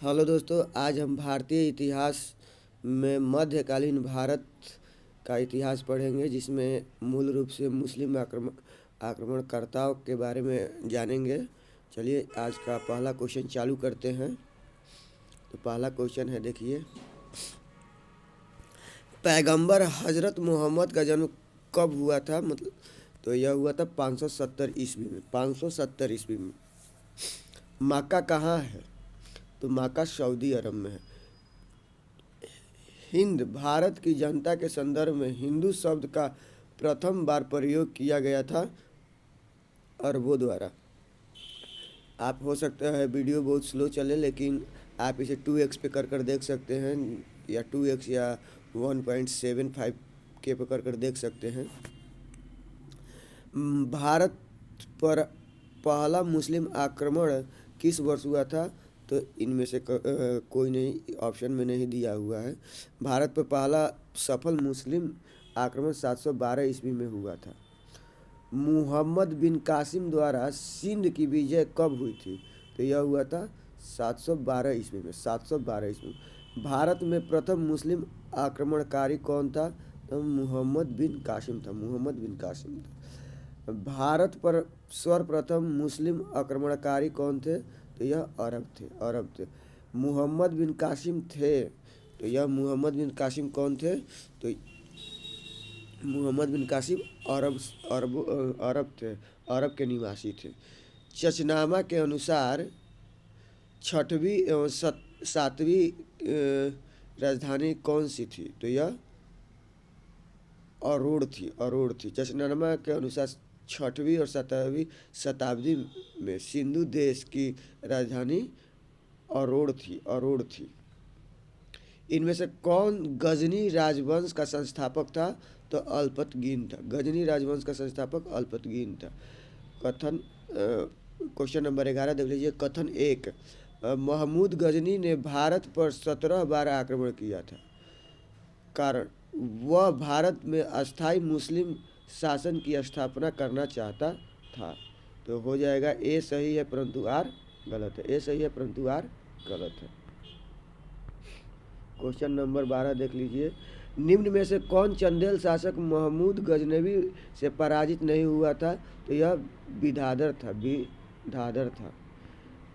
Hello दोस्तों, आज हम भारतीय इतिहास में मध्यकालीन भारत का इतिहास पढ़ेंगे, जिसमें मूल रूप से मुस्लिम आक्रमणकर्ताओं के बारे में जानेंगे। चलिए आज का पहला क्वेश्चन चालू करते हैं। तो पहला क्वेश्चन है, देखिए, पैगंबर हजरत मोहम्मद का जन्म कब हुआ था? मतलब तो यह हुआ था 570 ईस्वी में। 570 ईस्वी में। मक्का कहाँ है? तो मक्का सऊदी अरब में है। हिंद भारत की जनता के संदर्भ में हिंदू शब्द का प्रथम बार प्रयोग किया गया था अरबों द्वारा। आप हो सकता है वीडियो बहुत स्लो चले, लेकिन आप इसे 2x पे कर देख सकते हैं, या 2x या 1.75 के पे कर देख सकते हैं। भारत पर पहला मुस्लिम आक्रमण किस वर्ष हुआ था? तो इनमें से कोई नहीं, ऑप्शन में नहीं दिया हुआ है। भारत पर पहला सफल मुस्लिम आक्रमण 712 ईस्वी में हुआ था। मुहम्मद बिन कासिम द्वारा सिंध की विजय कब हुई थी? तो यह हुआ था 712 ईस्वी में। 712 ईस्वी में। भारत में प्रथम मुस्लिम आक्रमणकारी कौन था? तो मुहम्मद बिन कासिम था। मुहम्मद बिन कासिम था। भारत पर सर्वप्रथम मुस्लिम आक्रमणकारी कौन थे? तो यह अरब थे। मुहम्मद बिन कासिम थे। तो यह मुहम्मद बिन कासिम कौन थे? तो मुहम्मद बिन कासिम अरब थे। अरब के निवासी थे। चचनामा के अनुसार छठवीं एवं सातवीं राजधानी कौन सी थी? तो यह अरोड़ थी। चचनामा के अनुसार छठवीं और सातवीं शताब्दी में सिंधु देश की राजधानी अरोड़ थी। इनमें से कौन गजनी राजवंश का संस्थापक था? तो अल्पतगीन था। गजनी राजवंश का संस्थापक अल्पतगीन था। कथन क्वेश्चन नंबर 11 देख लीजिए। कथन 1, महमूद गजनी ने भारत पर 17 बार आक्रमण किया था। कारण, वह भारत में अस्थाई मुस्लिम शासन की स्थापना करना चाहता था। तो हो जाएगा ए सही है परंतु आर गलत है। ए सही है परंतु आर गलत है। क्वेश्चन नंबर 12 देख लीजिए। निम्न में से कौन चंदेल शासक महमूद गजनवी से पराजित नहीं हुआ था? तो यह विदाधर था।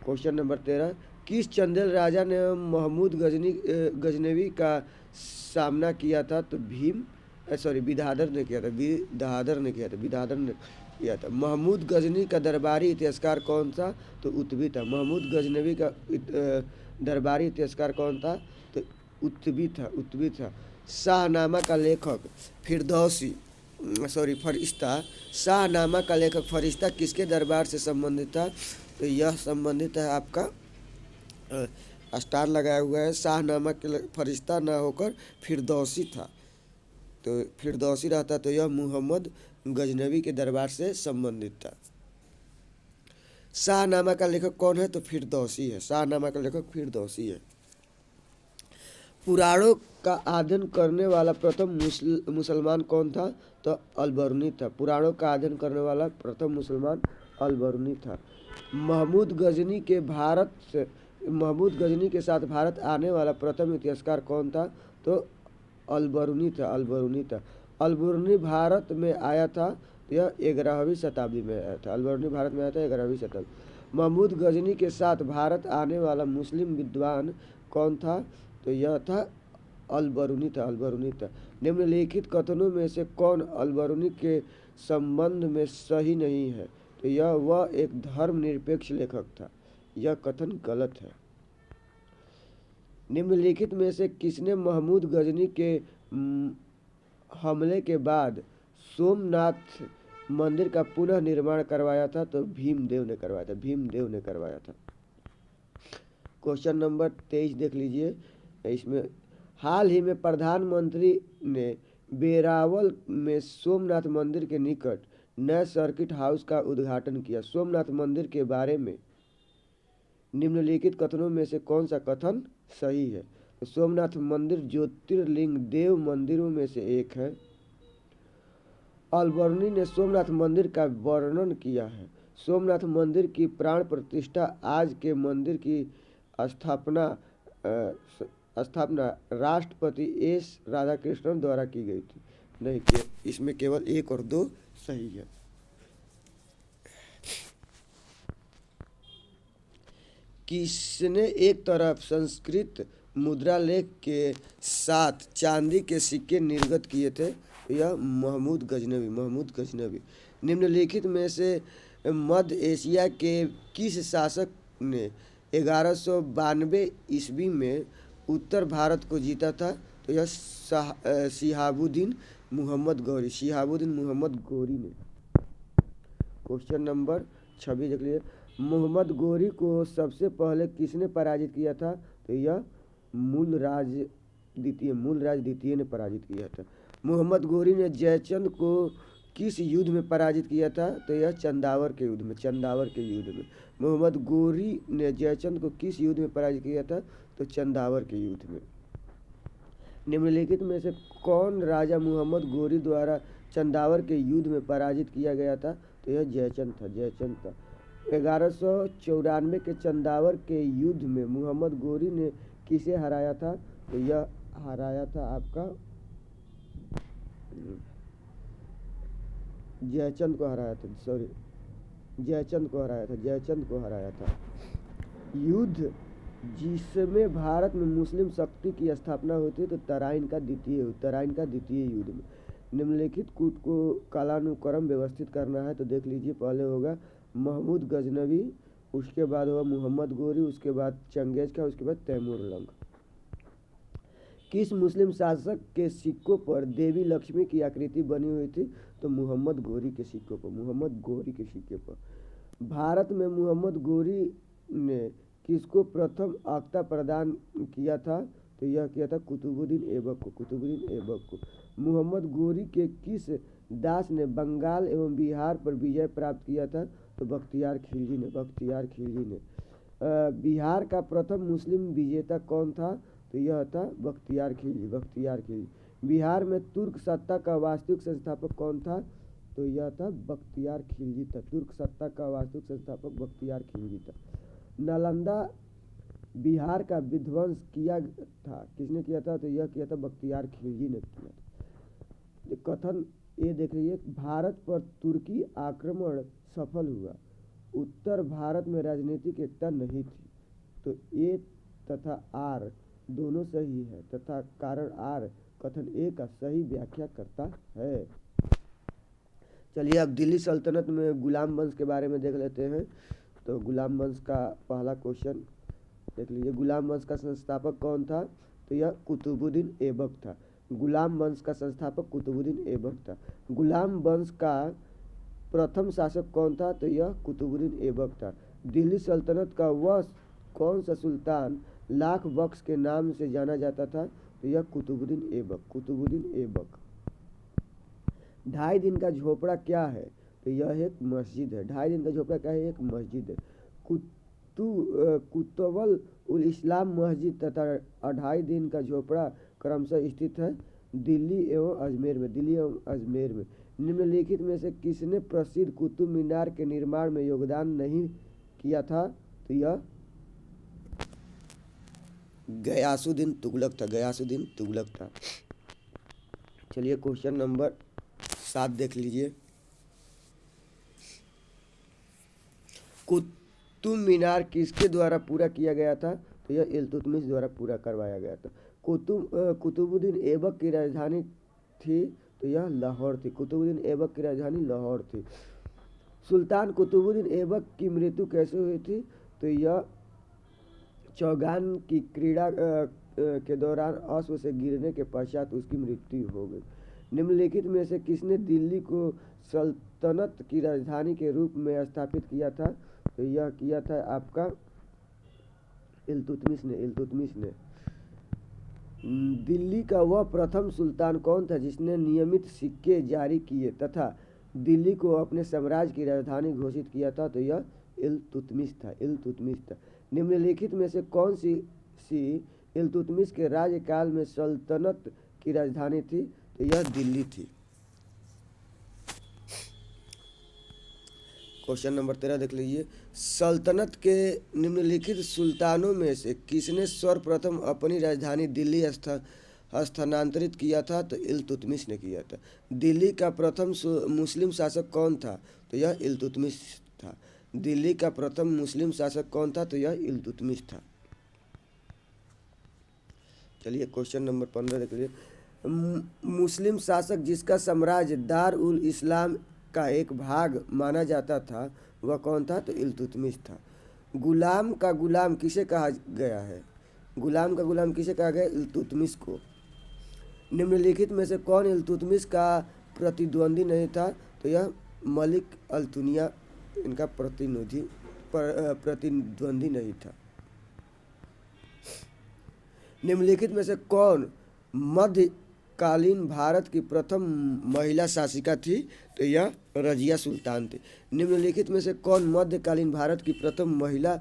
क्वेश्चन नंबर 13, किस चंदेल राजा ने महमूद गजनवी का सामना किया था? तो विदाधर ने किया था। महमूद गजनी का दरबारी इतिहासकार कौन था? तो उत्बी था। महमूद गजनवी का दरबारी इतिहासकार कौन था? तो उत्बी था। शाहनामा का लेखक फरिश्ता किसके दरबार से संबंधित था? तो यह संबंधित है आपका, स्टार लगाया हुआ है, शाहनामा के फरिश्ता ना होकर फिरदौसी था। तो फिरदौसी रहता तो यह मुहम्मद गजनवी के दरबार से संबंधित था। शाहनामा का लेखक कौन है? तो फिरदौसी है। शाहनामा का लेखक फिरदौसी है। पुराणों का अध्ययन करने वाला प्रथम मुसलमान कौन था? तो अलबरूनी था। पुराणों का अध्ययन करने वाला प्रथम मुसलमान अलबरूनी था। महमूद गजनी के साथ भारत आने वाला प्रथम इतिहासकार कौन था? तो अलबरूनी था। अलबरूनी भारत में आया था, यह 11वीं शताब्दी में आया था। अलबरूनी भारत में आया था 11वीं शताब्दी। महमूद गजनी के साथ भारत आने वाला मुस्लिम विद्वान कौन था? तो यह था अलबरूनी था। निम्नलिखित कथनों में से कौन अलबरूनी के संबंध में सही नहीं है? तो वह एक धर्मनिरपेक्ष लेखक था। यह कथन गलत है। निम्नलिखित में से किसने महमूद गजनी के हमले के बाद सोमनाथ मंदिर का पुनः निर्माण करवाया था? तो भीमदेव ने करवाया था। क्वेश्चन नंबर 23 देख लीजिए। इसमें हाल ही में प्रधानमंत्री ने वेरावल में सोमनाथ मंदिर के निकट नए सर्किट हाउस का उद्घाटन किया। सोमनाथ मंदिर के बारे में निम्नलिखित कथनों में से कौन सा कथन सही है? तो सोमनाथ मंदिर ज्योतिर्लिंग देव मंदिरों में से एक है। अलबरूनी ने सोमनाथ मंदिर का वर्णन किया है। सोमनाथ मंदिर की प्राण प्रतिष्ठा आज के मंदिर की स्थापना स्थापना राष्ट्रपति एस राधाकृष्णन द्वारा की गई थी। नहीं, इसमें केवल 1 और 2 सही है। किसने एक तरफ संस्कृत मुद्रा लेख के साथ चांदी के सिक्के निर्गत किए थे? यह महमूद गजनवी। निम्नलिखित में से मध्य एशिया के किस शासक ने 1192 ईस्वी में उत्तर भारत को जीता था? तो यह शिहाबुद्दीन मोहम्मद गौरी ने। क्वेश्चन नंबर 26 देख लीजिए। मोहम्मद गौरी को सबसे पहले किसने पराजित किया था? तो यह मूलराज द्वितीय ने पराजित किया था। मोहम्मद गौरी ने जयचंद को किस युद्ध में पराजित किया था? तो यह चंदावर के युद्ध में। मोहम्मद गौरी ने जयचंद को किस युद्ध में पराजित किया था? तो चंदावर के युद्ध में। निम्नलिखित में से कौन राजा मोहम्मद गौरी द्वारा चंदावर के युद्ध में पराजित किया गया था? तो यह जयचंद था। 1194 के चंदावर के युद्ध में मोहम्मद गौरी ने किसे हराया था? तो यह हराया था आपका जयचंद को हराया था। युद्ध जिसमें भारत में मुस्लिम शक्ति की स्थापना हुई थी तो तराइन का द्वितीय युद्ध में। निम्नलिखित कूट को कालानुक्रम व्यवस्थित करना है, तो देख लीजिए। पहले होगा महमूद गजनवी, उसके बाद होगा मोहम्मद गौरी, उसके बाद चंगेज खां, उसके बाद तैमूर लंग। किस मुस्लिम शासक के सिक्कों पर देवी लक्ष्मी की आकृति बनी हुई थी? तो मोहम्मद गौरी के सिक्के पर। भारत में मोहम्मद गौरी ने किसको प्रथम अख्ता प्रदान किया था? तो यह किया था कुतुबुद्दीन ऐबक को। मोहम्मद गौरी के किस दास ने बंगाल एवं बिहार पर विजय प्राप्त किया था? तो बख्तियार खिलजी ने। बिहार का प्रथम मुस्लिम विजेता कौन था? तो यह था बख्तियार खिलजी। बिहार में तुर्क सत्ता का वास्तविक संस्थापक कौन था? तो यह था बख्तियार खिलजी था। नालंदा बिहार का विध्वंस किया था, किसने किया था? तो यह किया था बख्तियार खिलजी ने किया था। कथन ये देख लीजिए। भारत पर तुर्की आक्रमण सफल हुआ, उत्तर भारत में राजनीतिक एकता नहीं थी। तो ए तथा आर दोनों सही है तथा कारण आर कथन ए का सही व्याख्या करता है। चलिए अब दिल्ली सल्तनत में गुलाम वंश के बारे में देख लेते हैं। तो गुलाम वंश का पहला क्वेश्चन देख लीजिए। गुलाम वंश का संस्थापक कौन था? तो यह कुतुबुद्दीन ऐबक था। गुलाम वंश का प्रथम शासक कौन था? तो यह कुतुबुद्दीन ऐबक था। दिल्ली सल्तनत का वह कौन सा सुल्तान लाख बख्श के नाम से जाना जाता था? तो यह कुतुबुद्दीन ऐबक। 2.5 दिन का झोपड़ा क्या है? तो यह एक मस्जिद है। 2.5 दिन का झोपड़ा क्या है? एक मस्जिद है। कुतुबुल इस्लाम मस्जिद तथा 2.5 दिन का झोपड़ा क्रमशः स्थित है दिल्ली एवं अजमेर में। निम्नलिखित में से किसने प्रसिद्ध कुतुब मीनार के निर्माण में योगदान नहीं किया था? तो यह गयासुद्दीन तुगलक था। चलिए क्वेश्चन नंबर 7 देख लीजिए। कुतुब मीनार किसके द्वारा पूरा किया गया था? तो यह इल्तुतमिश द्वारा पूरा करवाया गया था। कुतुबुद्दीन ऐबक की राजधानी थी, तो यह लाहौर थी। सुल्तान कुतुबुद्दीन ऐबक की मृत्यु कैसे हुई थी? तो यह चौगान की क्रीड़ा के दौरान अश्व से गिरने के पश्चात उसकी मृत्यु हो गई। निम्नलिखित में से किसने दिल्ली को सल्तनत की राजधानी के रूप में स्थापित किया था? तो यह किया था आपका इल्तुतमिश ने। दिल्ली का वह प्रथम सुल्तान कौन था जिसने नियमित सिक्के जारी किए तथा दिल्ली को अपने साम्राज्य की राजधानी घोषित किया था? तो यह इल्तुतमिश था। निम्नलिखित में से कौन सी इल्तुतमिश के राज्यकाल में सल्तनत की राजधानी थी? तो यह दिल्ली थी। क्वेश्चन नंबर 13 देख लीजिए। सल्तनत के निम्नलिखित सुल्तानों में से किसने सर्वप्रथम अपनी राजधानी दिल्ली स्थानांतरित किया था? तो इल्तुतमिश ने किया था। दिल्ली का प्रथम मुस्लिम शासक कौन था? तो यह इल्तुतमिश था। दिल्ली का प्रथम मुस्लिम शासक कौन था? तो यह इल्तुतमिश था। चलिए क्वेश्चन नंबर 15 देख लीजिए। मुस्लिम शासक जिसका साम्राज्य दार उल इस्लाम का एक भाग माना जाता था वह कौन था? तो इल्तुतमिश था। गुलाम का गुलाम किसे कहा गया है? गुलाम का गुलाम किसे कहा गया? इल्तुतमिश को। निम्नलिखित में से कौन इल्तुतमिश का प्रतिद्वंदी नहीं था? तो यह मलिक अल्तुनिया इनका प्रतिद्वंदी नहीं था। निम्नलिखित में से कौन मध्यकालीन भारत की प्रथम महिला शासिका थी? तो यह रजिया सुल्तान थी। निम्नलिखित में से कौन मध्यकालीन भारत की प्रथम महिला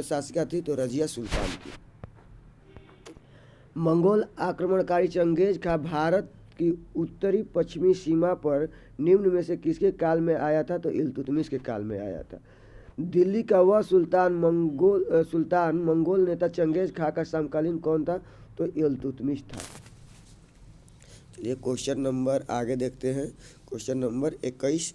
शासिका थी? तो रजिया सुल्तान थी। मंगोल आक्रमणकारी चंगेज खां भारत की उत्तरी पश्चिमी सीमा पर निम्न में से किसके काल में आया था? तो इल्तुतमिश के काल में आया था। दिल्ली का वह सुल्तान मंगोल नेता चंगेज खां का समकालीन कौन था? तो इल्तुतमिश था। चलिए क्वेश्चन नंबर आगे देखते हैं। Question number 21।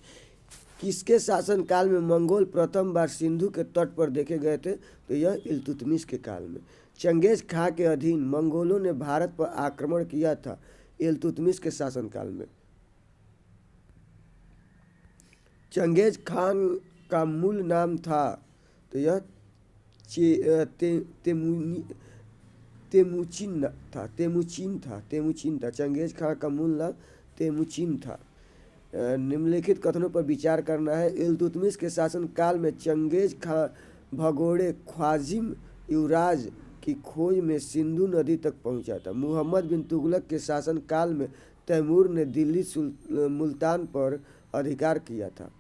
किसके शासनकाल में मंगोल प्रथम बार सिंधु के तट पर देखे गए थे? तो यह इल्तुतमिश के काल में। चंगेज खां के अधीन मंगोलों ने भारत पर आक्रमण किया था इल्तुतमिश के शासनकाल में। चंगेज खान का मूल नाम था तो यह तेमुचिन था। चंगेज खां का मूल नाम तेमुचिन था। निम्नलिखित कथनों पर विचार करना है। इल्तुतमिश के शासनकाल में चंगेज खां भगोड़े ख्वाजिम युवराज की खोज में सिंधु नदी तक पहुंचा था। मुहम्मद बिन तुगलक के शासनकाल में तैमूर ने दिल्ली मुल्तान पर अधिकार किया था।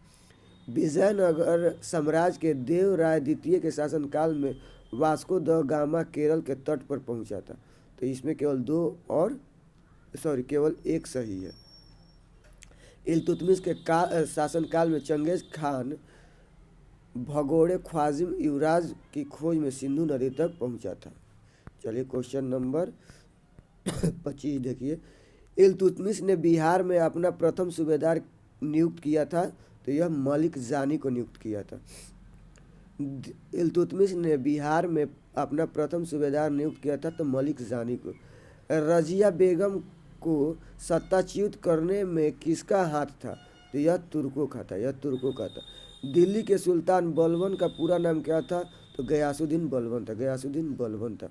विजयनगर साम्राज्य के देव राय द्वितीय के शासनकाल में वास्को द गामा केरल के तट पर पहुंचा था। तो इसमें केवल एक सही है। इल्तुतमिश के शासनकाल में चंगेज खान भगोड़े ख्वाजिम युवराज की खोज में सिंधु नदी तक पहुंचा था। चलिए क्वेश्चन नंबर 25 देखिए। इल्तुतमिश ने बिहार में अपना प्रथम सूबेदार नियुक्त किया था। तो यह मलिक जानी को नियुक्त किया था। इल्तुतमिश ने बिहार में अपना प्रथम सूबेदार नियुक्त किया था तो मलिक जानी को। रजिया बेगम को सत्ताच्युत करने में किसका हाथ था? तो यह तुर्कों का था। दिल्ली के सुल्तान बलबन का पूरा नाम क्या था? तो गयासुद्दीन बलबन था।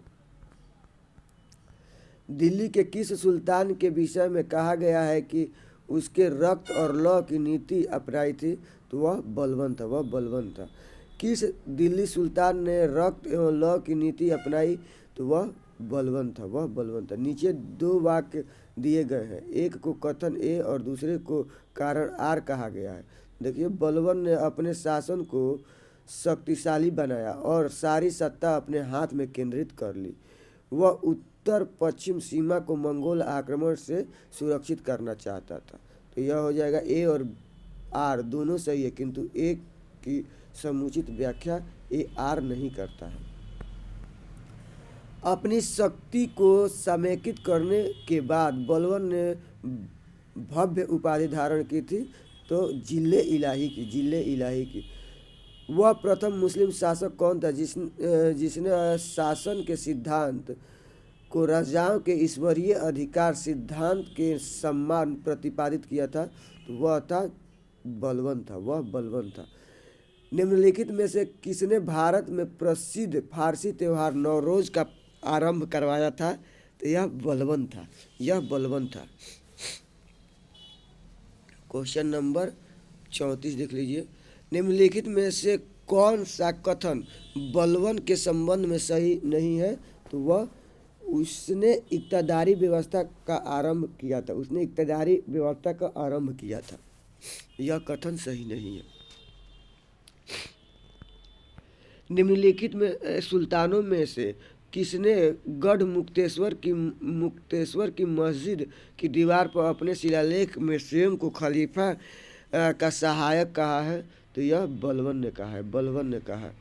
दिल्ली के किस सुल्तान के विषय में कहा गया है कि उसके रक्त और लौ की नीति अपनाई थी? तो वह बलबन था। किस दिल्ली सुल्तान ने रक्त एवं लौ की नीति अपनाई? तो वह बलबन था। नीचे दो वाक्य दिए गए हैं, एक को कथन ए और दूसरे को कारण आर कहा गया है। देखिए, बलबन ने अपने शासन को शक्तिशाली बनाया और सारी सत्ता अपने हाथ में केंद्रित कर ली। वह उत्तर पश्चिम सीमा को मंगोल आक्रमण से सुरक्षित करना चाहता था। तो यह हो जाएगा ए और आर दोनों सही है, किंतु ए की समुचित व्याख्या ए आर नहीं करता है। अपनी शक्ति को समेकित करने के बाद बलबन ने भव्य उपाधि धारण की थी, तो जिले इलाही की। वह प्रथम मुस्लिम शासक कौन था जिसने शासन के सिद्धांत को राजाओं के ईश्वरीय अधिकार सिद्धांत के सम्मान प्रतिपादित किया था? तो वह बलबन था। निम्नलिखित में से किसने भारत में प्रसिद्ध फारसी त्यौहार नौरोज का आरंभ करवाया था? तो यह बलबन था। क्वेश्चन नंबर 34 देख लीजिए। निम्नलिखित में से कौन सा कथन बलबन के संबंध में सही नहीं है? तो वह उसने इक्तदारी व्यवस्था का आरंभ किया था। यह कथन सही नहीं है। निम्नलिखित में सुल्तानों में से किसने गढ़ मुक्तेश्वर की मस्जिद की दीवार पर अपने शिलालेख में स्वयं को खलीफा का सहायक कहा है? तो यह बलबन ने कहा है, बलबन ने कहा है।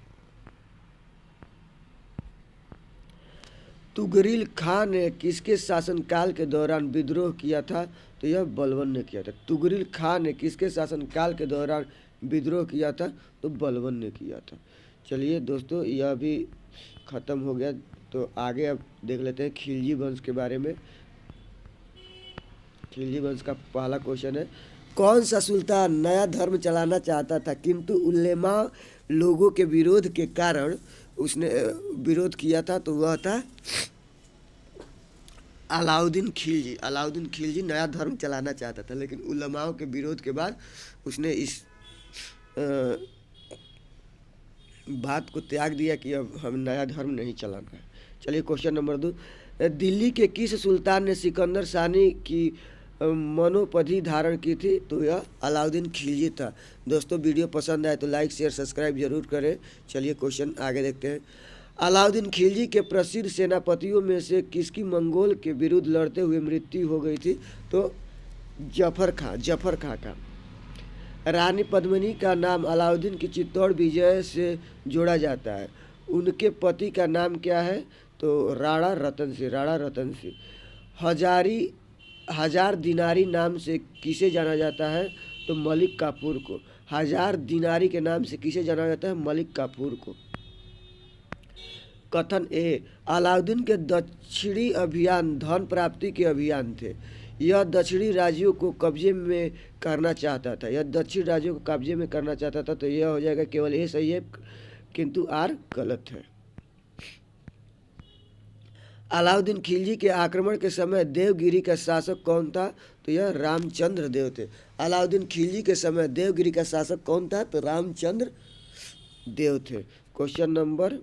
तुगरिल खां ने किसके शासनकाल के दौरान विद्रोह किया था? तो यह बलबन ने किया था। तुगरिल खां ने किसके शासनकाल के दौरान विद्रोह किया था? तो बलबन ने किया था। चलिए दोस्तों, यह भी ख़त्म हो गया। तो आगे अब देख लेते हैं खिलजी वंश के बारे में। खिलजी वंश का पहला क्वेश्चन है, कौन सा सुल्तान नया धर्म चलाना चाहता था किंतु उलेमा लोगों के विरोध के कारण उसने विरोध किया था? तो वह था अलाउद्दीन खिलजी। अलाउद्दीन खिलजी नया धर्म चलाना चाहता था, लेकिन उलमाओं के विरोध के बाद उसने इस बात को त्याग दिया कि अब हम नया धर्म नहीं चलाना है। चलिए क्वेश्चन नंबर 2, दिल्ली के किस सुल्तान ने सिकंदर सानी की मनोपधि धारण की थी? तो यह अलाउद्दीन खिलजी था। दोस्तों वीडियो पसंद आए तो लाइक शेयर सब्सक्राइब जरूर करें। चलिए क्वेश्चन आगे देखते हैं। अलाउद्दीन खिलजी के प्रसिद्ध सेनापतियों में से किसकी मंगोल के विरुद्ध लड़ते हुए मृत्यु हो गई थी? तो जफर खां का। रानी पद्मिनी का नाम अलाउद्दीन की चित्तौड़ विजय से जोड़ा जाता है। उनके पति का नाम क्या है? तो राणा रतन सिंह। हजार दिनारी नाम से किसे जाना जाता है? तो मलिक काफूर को। हजार दिनारी के नाम से किसे जाना जाता है? मलिक काफूर को। कथन ए, अलाउद्दीन के दक्षिणी अभियान धन प्राप्ति के अभियान थे। यह दक्षिणी राज्यों को कब्जे में करना चाहता था। तो यह हो जाएगा केवल ए सही है, किंतु आर गलत है। अलाउद्दीन खिलजी के आक्रमण के समय देवगिरी का शासक कौन था? तो यह रामचंद्र देव थे। अलाउद्दीन खिलजी के समय देवगिरी का शासक कौन था? तो रामचंद्र देव थे। क्वेश्चन नंबर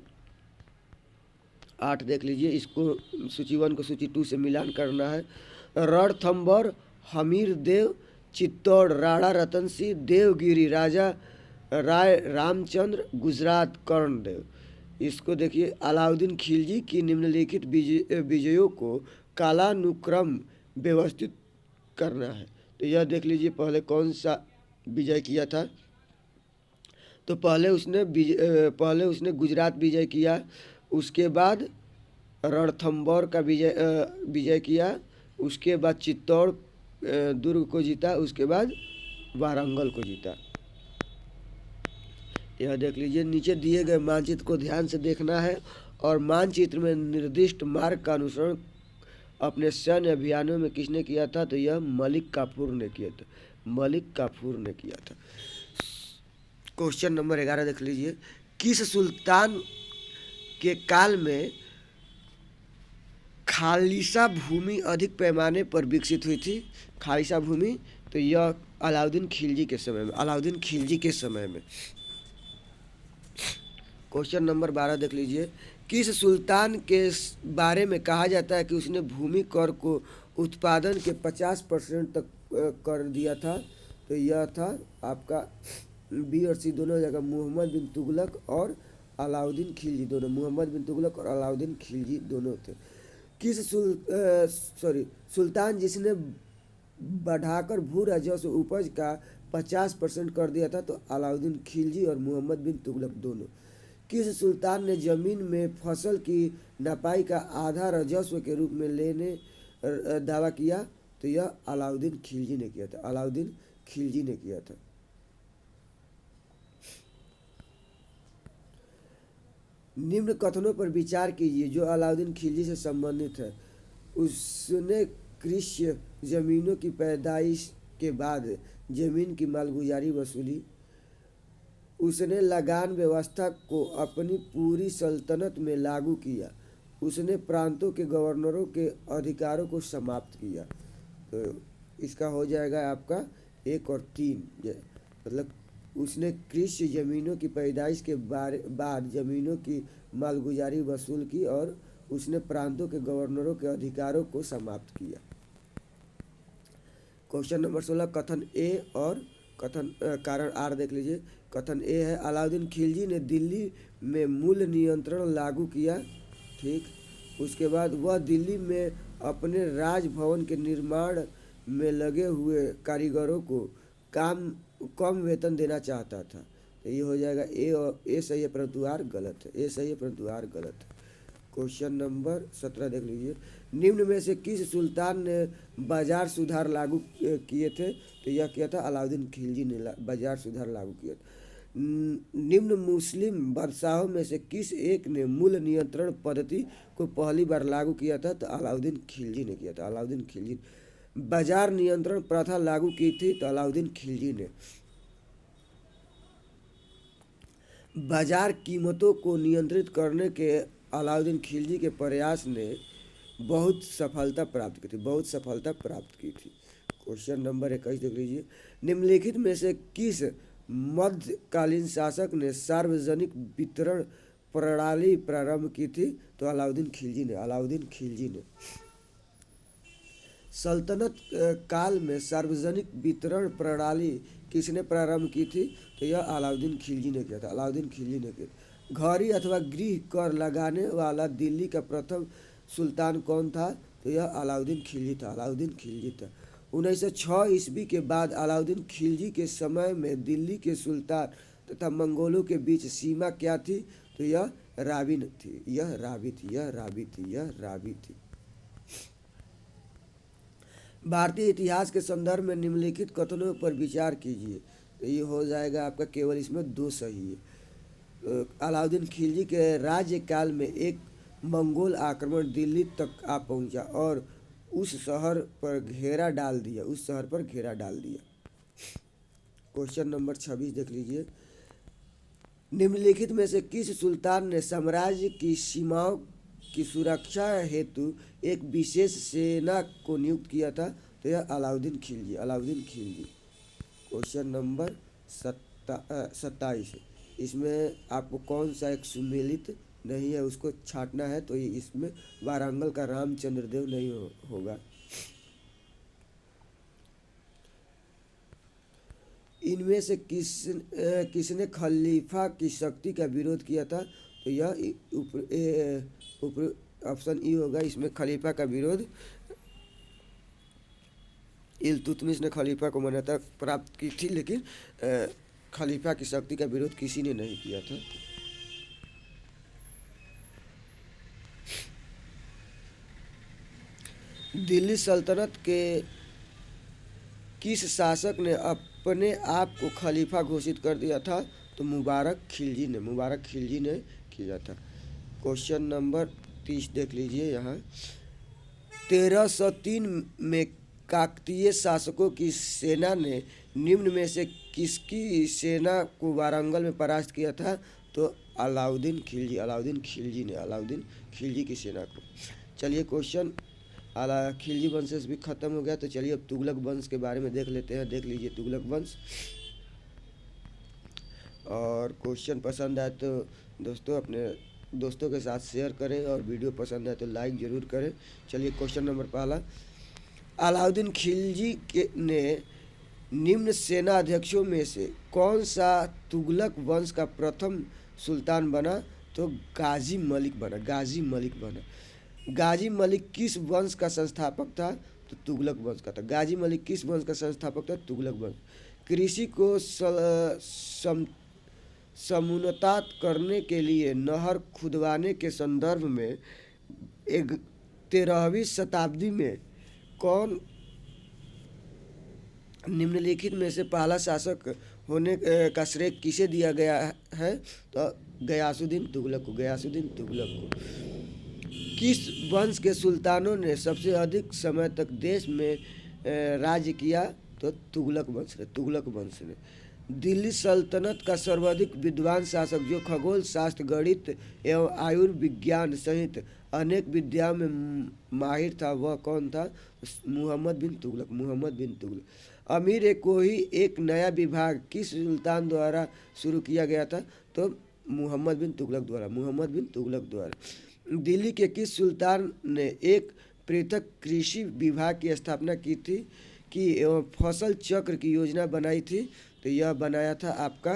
8 देख लीजिए। इसको सूची 1 को सूची 2 से मिलान करना है। रणथंभौर हमीर देव, चित्तौड़ राणा रतन सिंह, देवगिरी राजा राय रामचंद्र, गुजरात कर्णदेव। इसको देखिए, अलाउद्दीन खिलजी की निम्नलिखित विजयों को कालानुक्रम व्यवस्थित करना है। तो यह देख लीजिए, पहले कौन सा विजय किया था? तो पहले उसने गुजरात विजय किया, उसके बाद रणथंभौर का विजय किया, उसके बाद चित्तौड़ दुर्ग को जीता, उसके बाद वारंगल को जीता। यह देख लीजिए, नीचे दिए गए मानचित्र को ध्यान से देखना है और मानचित्र में निर्दिष्ट मार्ग का अनुसरण अपने सैन्य अभियानों में किसने किया था? तो यह मलिक काफूर ने किया था। क्वेश्चन नंबर 11 देख लीजिए। किस सुल्तान के काल में खालिसा भूमि अधिक पैमाने पर विकसित हुई थी? खालिसा भूमि, तो यह अलाउद्दीन खिलजी के समय में। क्वेश्चन नंबर 12 देख लीजिए। किस सुल्तान के बारे में कहा जाता है कि उसने भूमि कर को उत्पादन के 50% तक कर दिया था? तो यह था आपका बी और सी दोनों जगह मोहम्मद बिन तुगलक और अलाउद्दीन खिलजी दोनों थे। सुल्तान जिसने बढ़ाकर भू राजस्व उपज का 50% कर दिया था? तो अलाउद्दीन खिलजी और मोहम्मद बिन तुगलक दोनों। किस सुल्तान ने जमीन में फसल की नपाई का आधा राजस्व के रूप में लेने दावा किया? तो यह अलाउद्दीन खिलजी ने किया था। निम्न कथनों पर विचार कीजिए जो अलाउद्दीन खिलजी से संबंधित है। उसने कृषि जमीनों की पैदाइश के बाद जमीन की मालगुजारी वसूली। उसने लगान व्यवस्था को अपनी पूरी सल्तनत में लागू किया। उसने प्रांतों के गवर्नरों के अधिकारों को समाप्त किया। तो इसका हो जाएगा आपका 1 और 3, मतलब उसने कृषि जमीनों की पैदाइश के बाद जमीनों की मालगुजारी वसूल की और उसने प्रांतों के गवर्नरों के अधिकारों को समाप्त किया। क्वेश्चन नंबर 16 कथन ए और कारण आर देख लीजिए। कथन ए है, अलाउद्दीन खिलजी ने दिल्ली में मूल नियंत्रण लागू किया। ठीक, उसके बाद वह दिल्ली में अपने राजभवन के निर्माण में लगे हुए कारीगरों को कम वेतन देना चाहता था। तो ये हो जाएगा ए, और ए सही है परंतु आर गलत है, ए सही है परंतु आर गलत है। क्वेश्चन नंबर 17 देख लीजिए। निम्न में से किस सुल्तान ने बाजार सुधार लागू किए थे? तो यह किया था अलाउद्दीन खिलजी ने बाजार सुधार लागू किया था। निम्न मुस्लिम बादशाहों में से किस एक ने मूल नियंत्रण पद्धति को पहली बार लागू किया था? तो अलाउद्दीन खिलजी ने किया था, अलाउद्दीन खिलजी। बाजार नियंत्रण प्रथा लागू की थी तो अलाउद्दीन खिलजी ने। बाजार कीमतों को नियंत्रित करने के अलाउद्दीन खिलजी के प्रयास ने बहुत सफलता प्राप्त की थी, बहुत सफलता प्राप्त की थी। क्वेश्चन नंबर 21 देख लीजिए। निम्नलिखित में से किस मध्यकालीन शासक ने सार्वजनिक वितरण प्रणाली प्रारंभ की थी? तो अलाउद्दीन खिलजी ने, अलाउद्दीन खिलजी ने। सल्तनत काल में सार्वजनिक वितरण प्रणाली किसने प्रारंभ की थी? तो यह अलाउद्दीन खिलजी ने किया था, अलाउद्दीन खिलजी ने किया। घड़ी अथवा गृह कर लगाने वाला दिल्ली का प्रथम सुल्तान कौन था? तो यह अलाउद्दीन खिलजी था, अलाउद्दीन खिलजी था। 1906 ईस्वी के बाद अलाउद्दीन खिलजी के समय में दिल्ली के सुल्तान तथा मंगोलों के बीच सीमा क्या थी? तो यह रावी थी, यह रावी थी, यह रावी थी, यह रावी थी। भारतीय इतिहास के संदर्भ में निम्नलिखित कथनों पर विचार कीजिए। तो ये हो जाएगा आपका, केवल इसमें दो सही है। अलाउद्दीन खिलजी के राज्यकाल में एक मंगोल आक्रमण दिल्ली तक आ पहुंचा और उस शहर पर घेरा डाल दिया, उस शहर पर घेरा डाल दिया। क्वेश्चन नंबर 26 देख लीजिए। निम्नलिखित में से किस सुल्तान ने साम्राज्य की सीमाओं की सुरक्षा हेतु एक विशेष सेना को नियुक्त किया था? तो यह अलाउद्दीन खिलजी, अलाउद्दीन खिलजी। Question number 27। इसमें आपको कौन सा एक सुमेलित नहीं है उसको छांटना है, तो ये इसमें वारंगल का रामचंद्र देव नहीं होगा। इनमें से किसने खलीफा की शक्ति का विरोध किया था? तो यह ऊपर ऑप्शन ई होगा, इसमें खलीफा का विरोध इल्तुतमिश ने खलीफा को मान्यता प्राप्त की थी, लेकिन खलीफा की शक्ति का विरोध किसी ने नहीं किया था। दिल्ली सल्तनत के किस शासक ने अपने आप को खलीफा घोषित कर दिया था? तो मुबारक खिलजी ने, मुबारक खिलजी ने किया था। क्वेश्चन नंबर 30 देख लीजिए। यहाँ 1303 में काकतीय शासकों की सेना ने निम्न में से किसकी सेना को वारंगल में परास्त किया था? तो अलाउद्दीन खिलजी, अलाउद्दीन खिलजी ने, अलाउद्दीन खिलजी की सेना को। चलिए क्वेश्चन खिलजी वंश भी खत्म हो गया, तो चलिए अब तुगलक वंश के बारे में देख लेते हैं। देख लीजिए तुगलक वंश। और क्वेश्चन पसंद आए तो दोस्तों अपने दोस्तों के साथ शेयर करें, और वीडियो पसंद आए तो लाइक ज़रूर करें। चलिए क्वेश्चन नंबर पहला। अलाउद्दीन खिलजी ने निम्न सेना अध्यक्षों में से कौन सा तुगलक वंश का प्रथम सुल्तान बना? तो गाजी मलिक बना, गाजी मलिक बना। गाजी मलिक किस वंश का संस्थापक था? तो तुगलक वंश का था। गाजी मलिक किस वंश का संस्थापक था? तुगलक वंश। कृषि को समुन्नत करने के लिए नहर खुदवाने के संदर्भ में 13वीं शताब्दी में कौन निम्नलिखित में से पहला शासक होने का श्रेय किसे दिया गया है? तो गयासुद्दीन तुगलक को, गयासुद्दीन तुगलक को। किस वंश के सुल्तानों ने सबसे अधिक समय तक देश में राज्य किया? तो तुगलक वंश ने, तुगलक वंश ने। दिल्ली सल्तनत का सर्वाधिक विद्वान शासक जो खगोल शास्त्र, गणित एवं आयुर्विज्ञान सहित अनेक विद्याओं में माहिर था, वह कौन था? मुहम्मद बिन तुगलक, मुहम्मद बिन तुगलक। अमीर कोही एक नया विभाग किस सुल्तान द्वारा शुरू किया गया था? तो मुहम्मद बिन तुगलक द्वारा, मुहम्मद बिन तुगलक द्वारा। दिल्ली के किस सुल्तान ने एक पृथक कृषि विभाग की स्थापना की थी कि एवं फसल चक्र की योजना बनाई थी? तो यह बनाया था आपका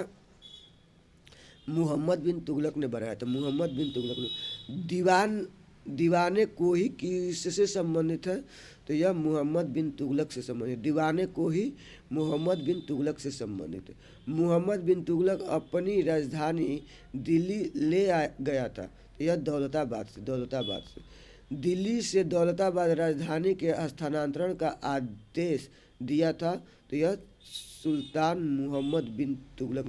मुहम्मद बिन तुगलक ने बनाया था, मुहम्मद बिन तुगलक ने। दीवान दीवाने को ही किससे संबंधित है? तो यह मोहम्मद बिन तुगलक से संबंधित। दीवाने को ही मोहम्मद बिन तुगलक से संबंधित है। मोहम्मद बिन तुगलक अपनी राजधानी दिल्ली ले गया था। तो यह दौलताबाद से दिल्ली से दौलताबाद राजधानी के स्थानांतरण का आदेश दिया था। तो यह सुल्तान मोहम्मद बिन तुगलक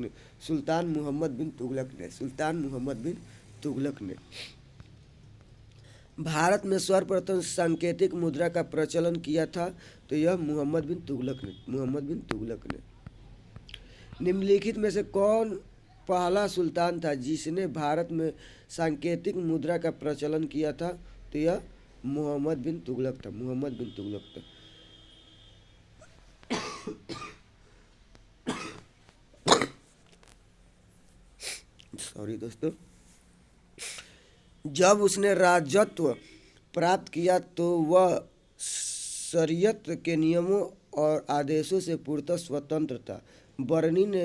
ने भारत में सर्वप्रथम सांकेतिक मुद्रा का प्रचलन किया था। तो यह मोहम्मद बिन तुगलक ने निम्नलिखित में से कौन पहला सुल्तान था जिसने भारत में सांकेतिक मुद्रा का प्रचलन किया था? तो यह मोहम्मद बिन तुगलक था। सॉरी दोस्तों। जब उसने राजत्व प्राप्त किया तो वह शरीयत के नियमों और आदेशों से पूर्णतः स्वतंत्र था। बरनी ने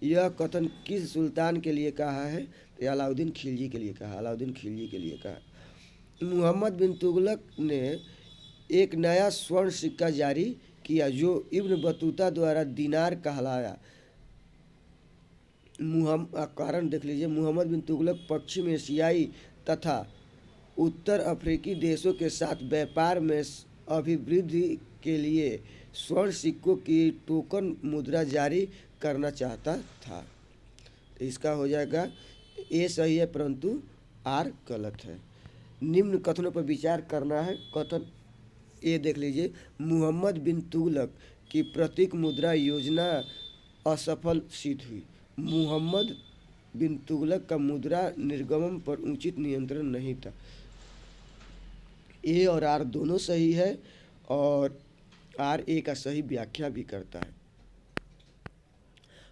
यह कथन किस सुल्तान के लिए कहा है? तो अलाउद्दीन खिलजी के लिए कहा। मोहम्मद बिन तुगलक ने एक नया स्वर्ण सिक्का जारी किया जो इब्न बतूता द्वारा दीनार कहलाया। कारण देख लीजिए, मोहम्मद बिन तुगलक पश्चिम एशियाई तथा उत्तर अफ्रीकी देशों के साथ व्यापार में अभिवृद्धि के लिए स्वर्ण सिक्कों की टोकन मुद्रा जारी करना चाहता था। इसका हो जाएगा ए सही है परंतु आर गलत है। निम्न कथनों पर विचार करना है। कथन ए देख लीजिए, मोहम्मद बिन तुगलक की प्रतीक मुद्रा योजना असफल सिद्ध हुई। मोहम्मद बिन तुगलक का मुद्रा निर्गमन पर उचित नियंत्रण नहीं था। ए और आर दोनों सही है और आर ए का सही व्याख्या भी करता है।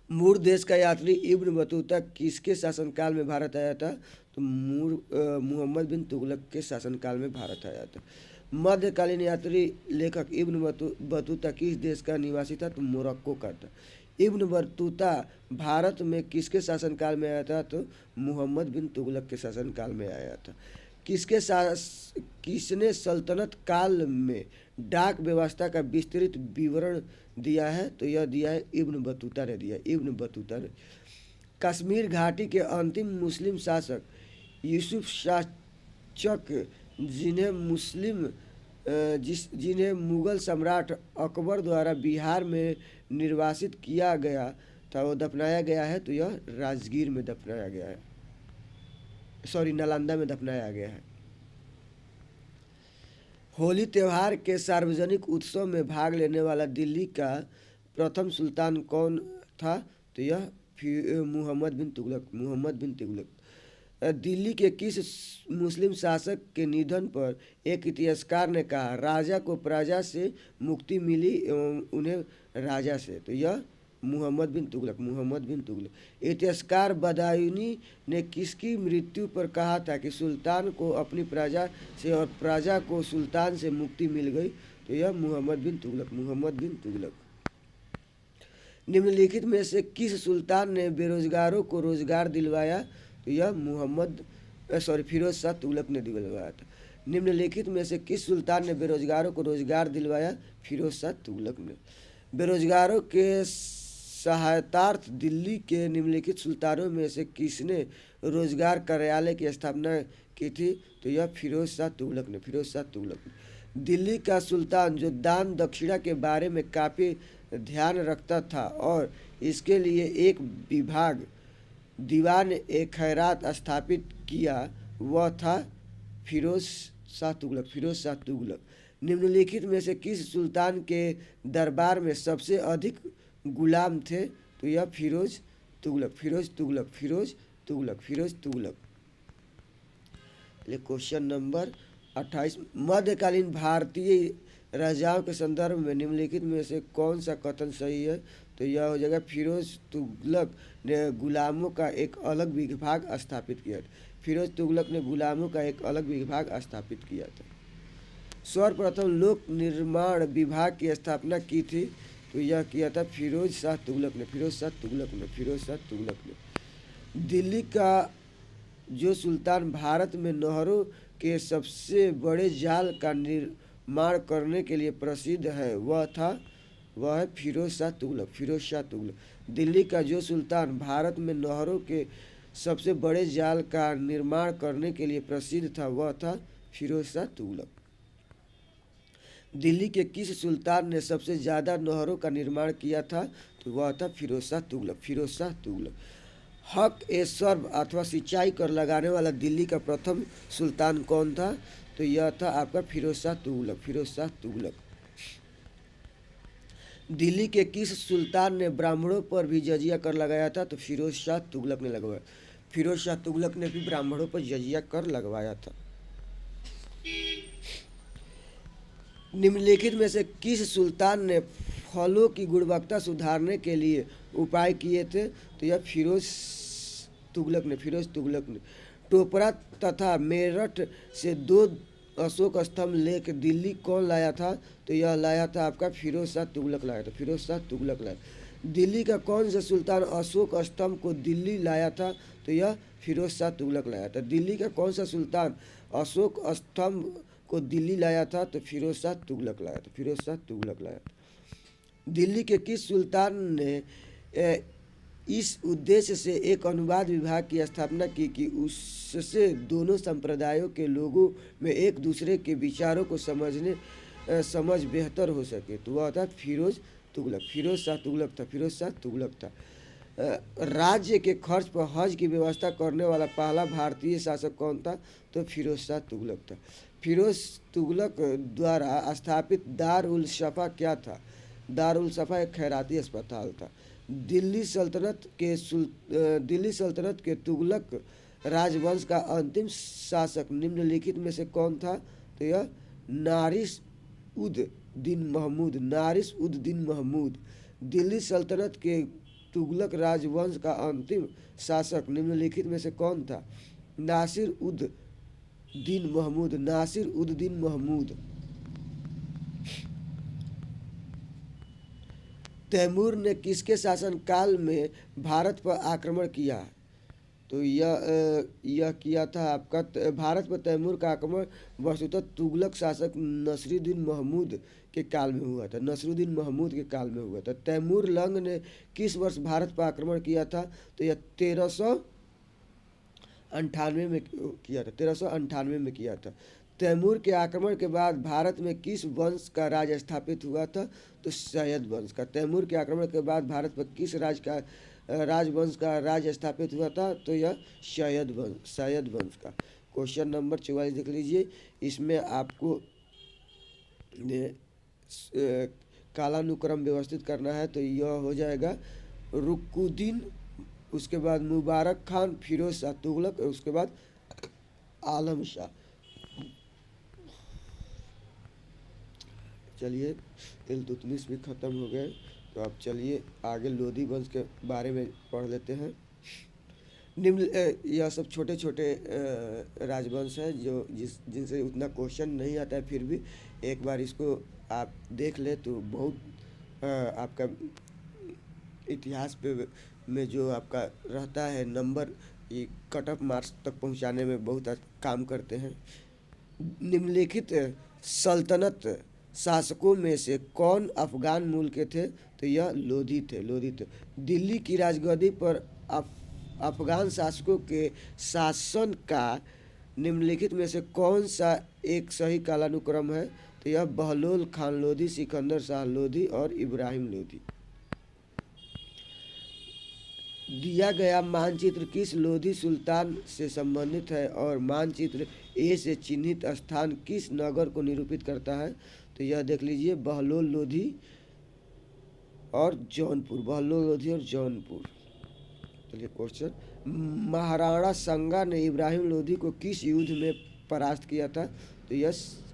मूर देश का यात्री इब्न बतूता किसके शासनकाल में भारत आया था? तो मोहम्मद बिन तुगलक के शासनकाल में भारत आया था। मध्यकालीन यात्री लेखक इब्न बतूता किस देश का निवासी था? तो मोरक्को का था। इब्न बतूता भारत में किसके शासनकाल में आया था? तो मोहम्मद बिन तुगलक के शासनकाल में आया था। किसने सल्तनत काल में डाक व्यवस्था का विस्तृत विवरण दिया है? तो यह दिया है इब्न बतूता ने। कश्मीर घाटी के अंतिम मुस्लिम शासक यूसुफ शाह चक जिन्हें मुगल सम्राट अकबर द्वारा बिहार में निर्वासित किया गया था वो दफनाया गया है। तो यह राजगीर में दफनाया गया है, नालंदा में दफनाया गया है। होली त्यौहार के सार्वजनिक उत्सव में भाग लेने वाला दिल्ली का प्रथम सुल्तान कौन था? तो यह मोहम्मद बिन तुगलक। दिल्ली के किस मुस्लिम शासक के निधन पर एक इतिहासकार ने कहा राजा को प्रजा से मुक्ति मिली एवं उन्हें राजा से? तो यह मोहम्मद बिन तुगलक। इतिहासकार बदायूनी ने किसकी मृत्यु पर कहा था कि सुल्तान को अपनी प्रजा से और प्रजा को सुल्तान से मुक्ति मिल गई? तो यह मोहम्मद बिन तुगलक। निम्नलिखित में से किस सुल्तान ने बेरोजगारों को रोजगार दिलवाया? तो यह फिरोज शाह तुगलक ने दिलवाया था। निम्नलिखित में से किस सुल्तान ने बेरोजगारों को रोजगार दिलवाया? फिरोज शाह तुगलक ने। बेरोजगारों के सहायतार्थ दिल्ली के निम्नलिखित सुल्तानों में से किसने रोजगार कार्यालय की स्थापना की थी? तो यह फिरोज शाह तुगलक ने। दिल्ली का सुल्तान जो दान दक्षिणा के बारे में काफ़ी ध्यान रखता था और इसके लिए एक विभाग दीवान ए खैरात स्थापित किया वह था फिरोज शाह तुगलक। निम्नलिखित में से किस सुल्तान के दरबार में सबसे अधिक गुलाम थे? तो यह फिरोज तुगलक। क्वेश्चन नंबर 28, मध्यकालीन भारतीय राजाओं के संदर्भ में निम्नलिखित में से कौन सा कथन सही है? तो यह हो जाएगा फिरोज तुगलक ने गुलामों का एक अलग विभाग स्थापित किया था। सर्वप्रथम लोक निर्माण विभाग की स्थापना की थी। तो यह किया था फिरोज शाह तुगलक ने। दिल्ली का जो सुल्तान भारत में नहरों के सबसे बड़े जाल का निर्माण करने के लिए प्रसिद्ध है वह है फिरोज शाह तुगलक। फिरोज शाह तुगलक। दिल्ली का जो सुल्तान भारत में नहरों के सबसे बड़े जाल का निर्माण करने के लिए प्रसिद्ध था वह था फिरोज शाह तुगलक। दिल्ली के किस सुल्तान ने सबसे ज़्यादा नहरों का निर्माण किया था? तो वह था फिरोज शाह तुगलक। फिरोज शाह तुगलक। हक ए सर्व अथवा सिंचाई कर लगाने वाला दिल्ली का प्रथम सुल्तान कौन था? तो यह था आपका फिरोज शाह तुगलक। फिरोज शाह तुगलक। दिल्ली के किस सुल्तान ने ब्राह्मणों पर भी जजिया कर लगाया था? तो फिरोज शाह तुगलक ने लगवाया। फिरोज शाह तुगलक ने भी ब्राह्मणों पर जजिया कर लगवाया था। निम्नलिखित में से किस सुल्तान ने फलों की गुणवत्ता सुधारने के लिए उपाय किए थे? तो यह फिरोज तुगलक ने। फिरोज तुगलक ने। टोपरा तथा मेरठ से 2 अशोक स्तंभ लेकर दिल्ली कौन लाया था? तो यह लाया था आपका फिरोज शाह तुगलक लाया था। फिरोज शाह तुगलक लाया। दिल्ली का कौन सा सुल्तान अशोक स्तंभ को दिल्ली लाया था? तो यह फिरोज शाह तुगलक लाया था। दिल्ली का कौन सा सुल्तान अशोक स्तंभ को दिल्ली लाया था? तो फिरोज शाह तुगलक लाया था। फिरोज शाह तुगलक लाया था। दिल्ली के किस सुल्तान ने इस उद्देश्य से एक अनुवाद विभाग की स्थापना की कि उससे दोनों संप्रदायों के लोगों में एक दूसरे के विचारों को समझ बेहतर हो सके? तो वह था फिरोज तुगलक। फिरोज शाह तुगलक था। फिरोज शाह तुगलक था। राज्य के खर्च पर हज की व्यवस्था करने वाला पहला भारतीय शासक कौन था? तो फिरोज शाह तुगलक था। फिरोज तुगलक द्वारा स्थापित दार उल सफ़ा क्या था? दार उल सफ़ा एक खैराती अस्पताल था। दिल्ली सल्तनत के तुगलक राजवंश का अंतिम शासक निम्नलिखित में से कौन था? तो यह नारिस उद दिन महमूद। नारिस उद दिन महमूद। दिल्ली सल्तनत के तुगलक राजवंश का अंतिम शासक निम्नलिखित में से कौन था? नासिर उद दिन महमूद। नासिर उद दिन महमूद। तैमूर ने किसके शासनकाल में भारत पर आक्रमण किया? तो यह किया था आपका भारत पर तैमूर का आक्रमण वस्तुतः तुगलक शासक नसरुद्दीन महमूद के काल में हुआ था। नसरुद्दीन महमूद के काल में हुआ था। तैमूर लंग ने किस वर्ष भारत पर आक्रमण किया था? तो यह 1398 में किया था। 1398 में किया था। तैमूर के आक्रमण के बाद भारत में किस वंश का राज स्थापित हुआ था? तो सैयद वंश का। तैमूर के आक्रमण के बाद भारत पर किस राजवंश का राज स्थापित हुआ था? तो यह सैयद वंश का। क्वेश्चन नंबर 44 देख लीजिए। इसमें आपको कालानुक्रम व्यवस्थित करना है। तो यह हो जाएगा रुकुद्दीन, उसके बाद मुबारक खान, फिरोज शाह तुगलक, उसके बाद आलम शाह। चलिए इल्तुतमिश भी ख़त्म हो गए। तो अब चलिए आगे लोधी वंश के बारे में पढ़ लेते हैं। यह सब छोटे छोटे राजवंश हैं जिनसे उतना क्वेश्चन नहीं आता है, फिर भी एक बार इसको आप देख ले तो बहुत आपका इतिहास पे में जो आपका रहता है नंबर, ये कट ऑफ मार्क्स तक पहुंचाने में बहुत काम करते हैं। निम्नलिखित सल्तनत शासकों में से कौन अफगान मूल के थे? तो यह लोधी थे। दिल्ली की राजगद्दी पर अफगान शासकों के शासन का निम्नलिखित में से कौन सा एक सही कालानुक्रम है? तो यह बहलोल खान लोधी, सिकंदर शाह लोधी और इब्राहिम लोधी। दिया गया मानचित्र किस लोधी सुल्तान से संबंधित है और मानचित्र ए से चिन्हित स्थान किस नगर को निरूपित करता है? तो यह देख लीजिए बहलोल लोधी और जौनपुर। बहलोल लोधी और जौनपुर। चलिए क्वेश्चन, महाराणा संगा ने इब्राहिम लोधी को किस युद्ध में परास्त किया था? तो यह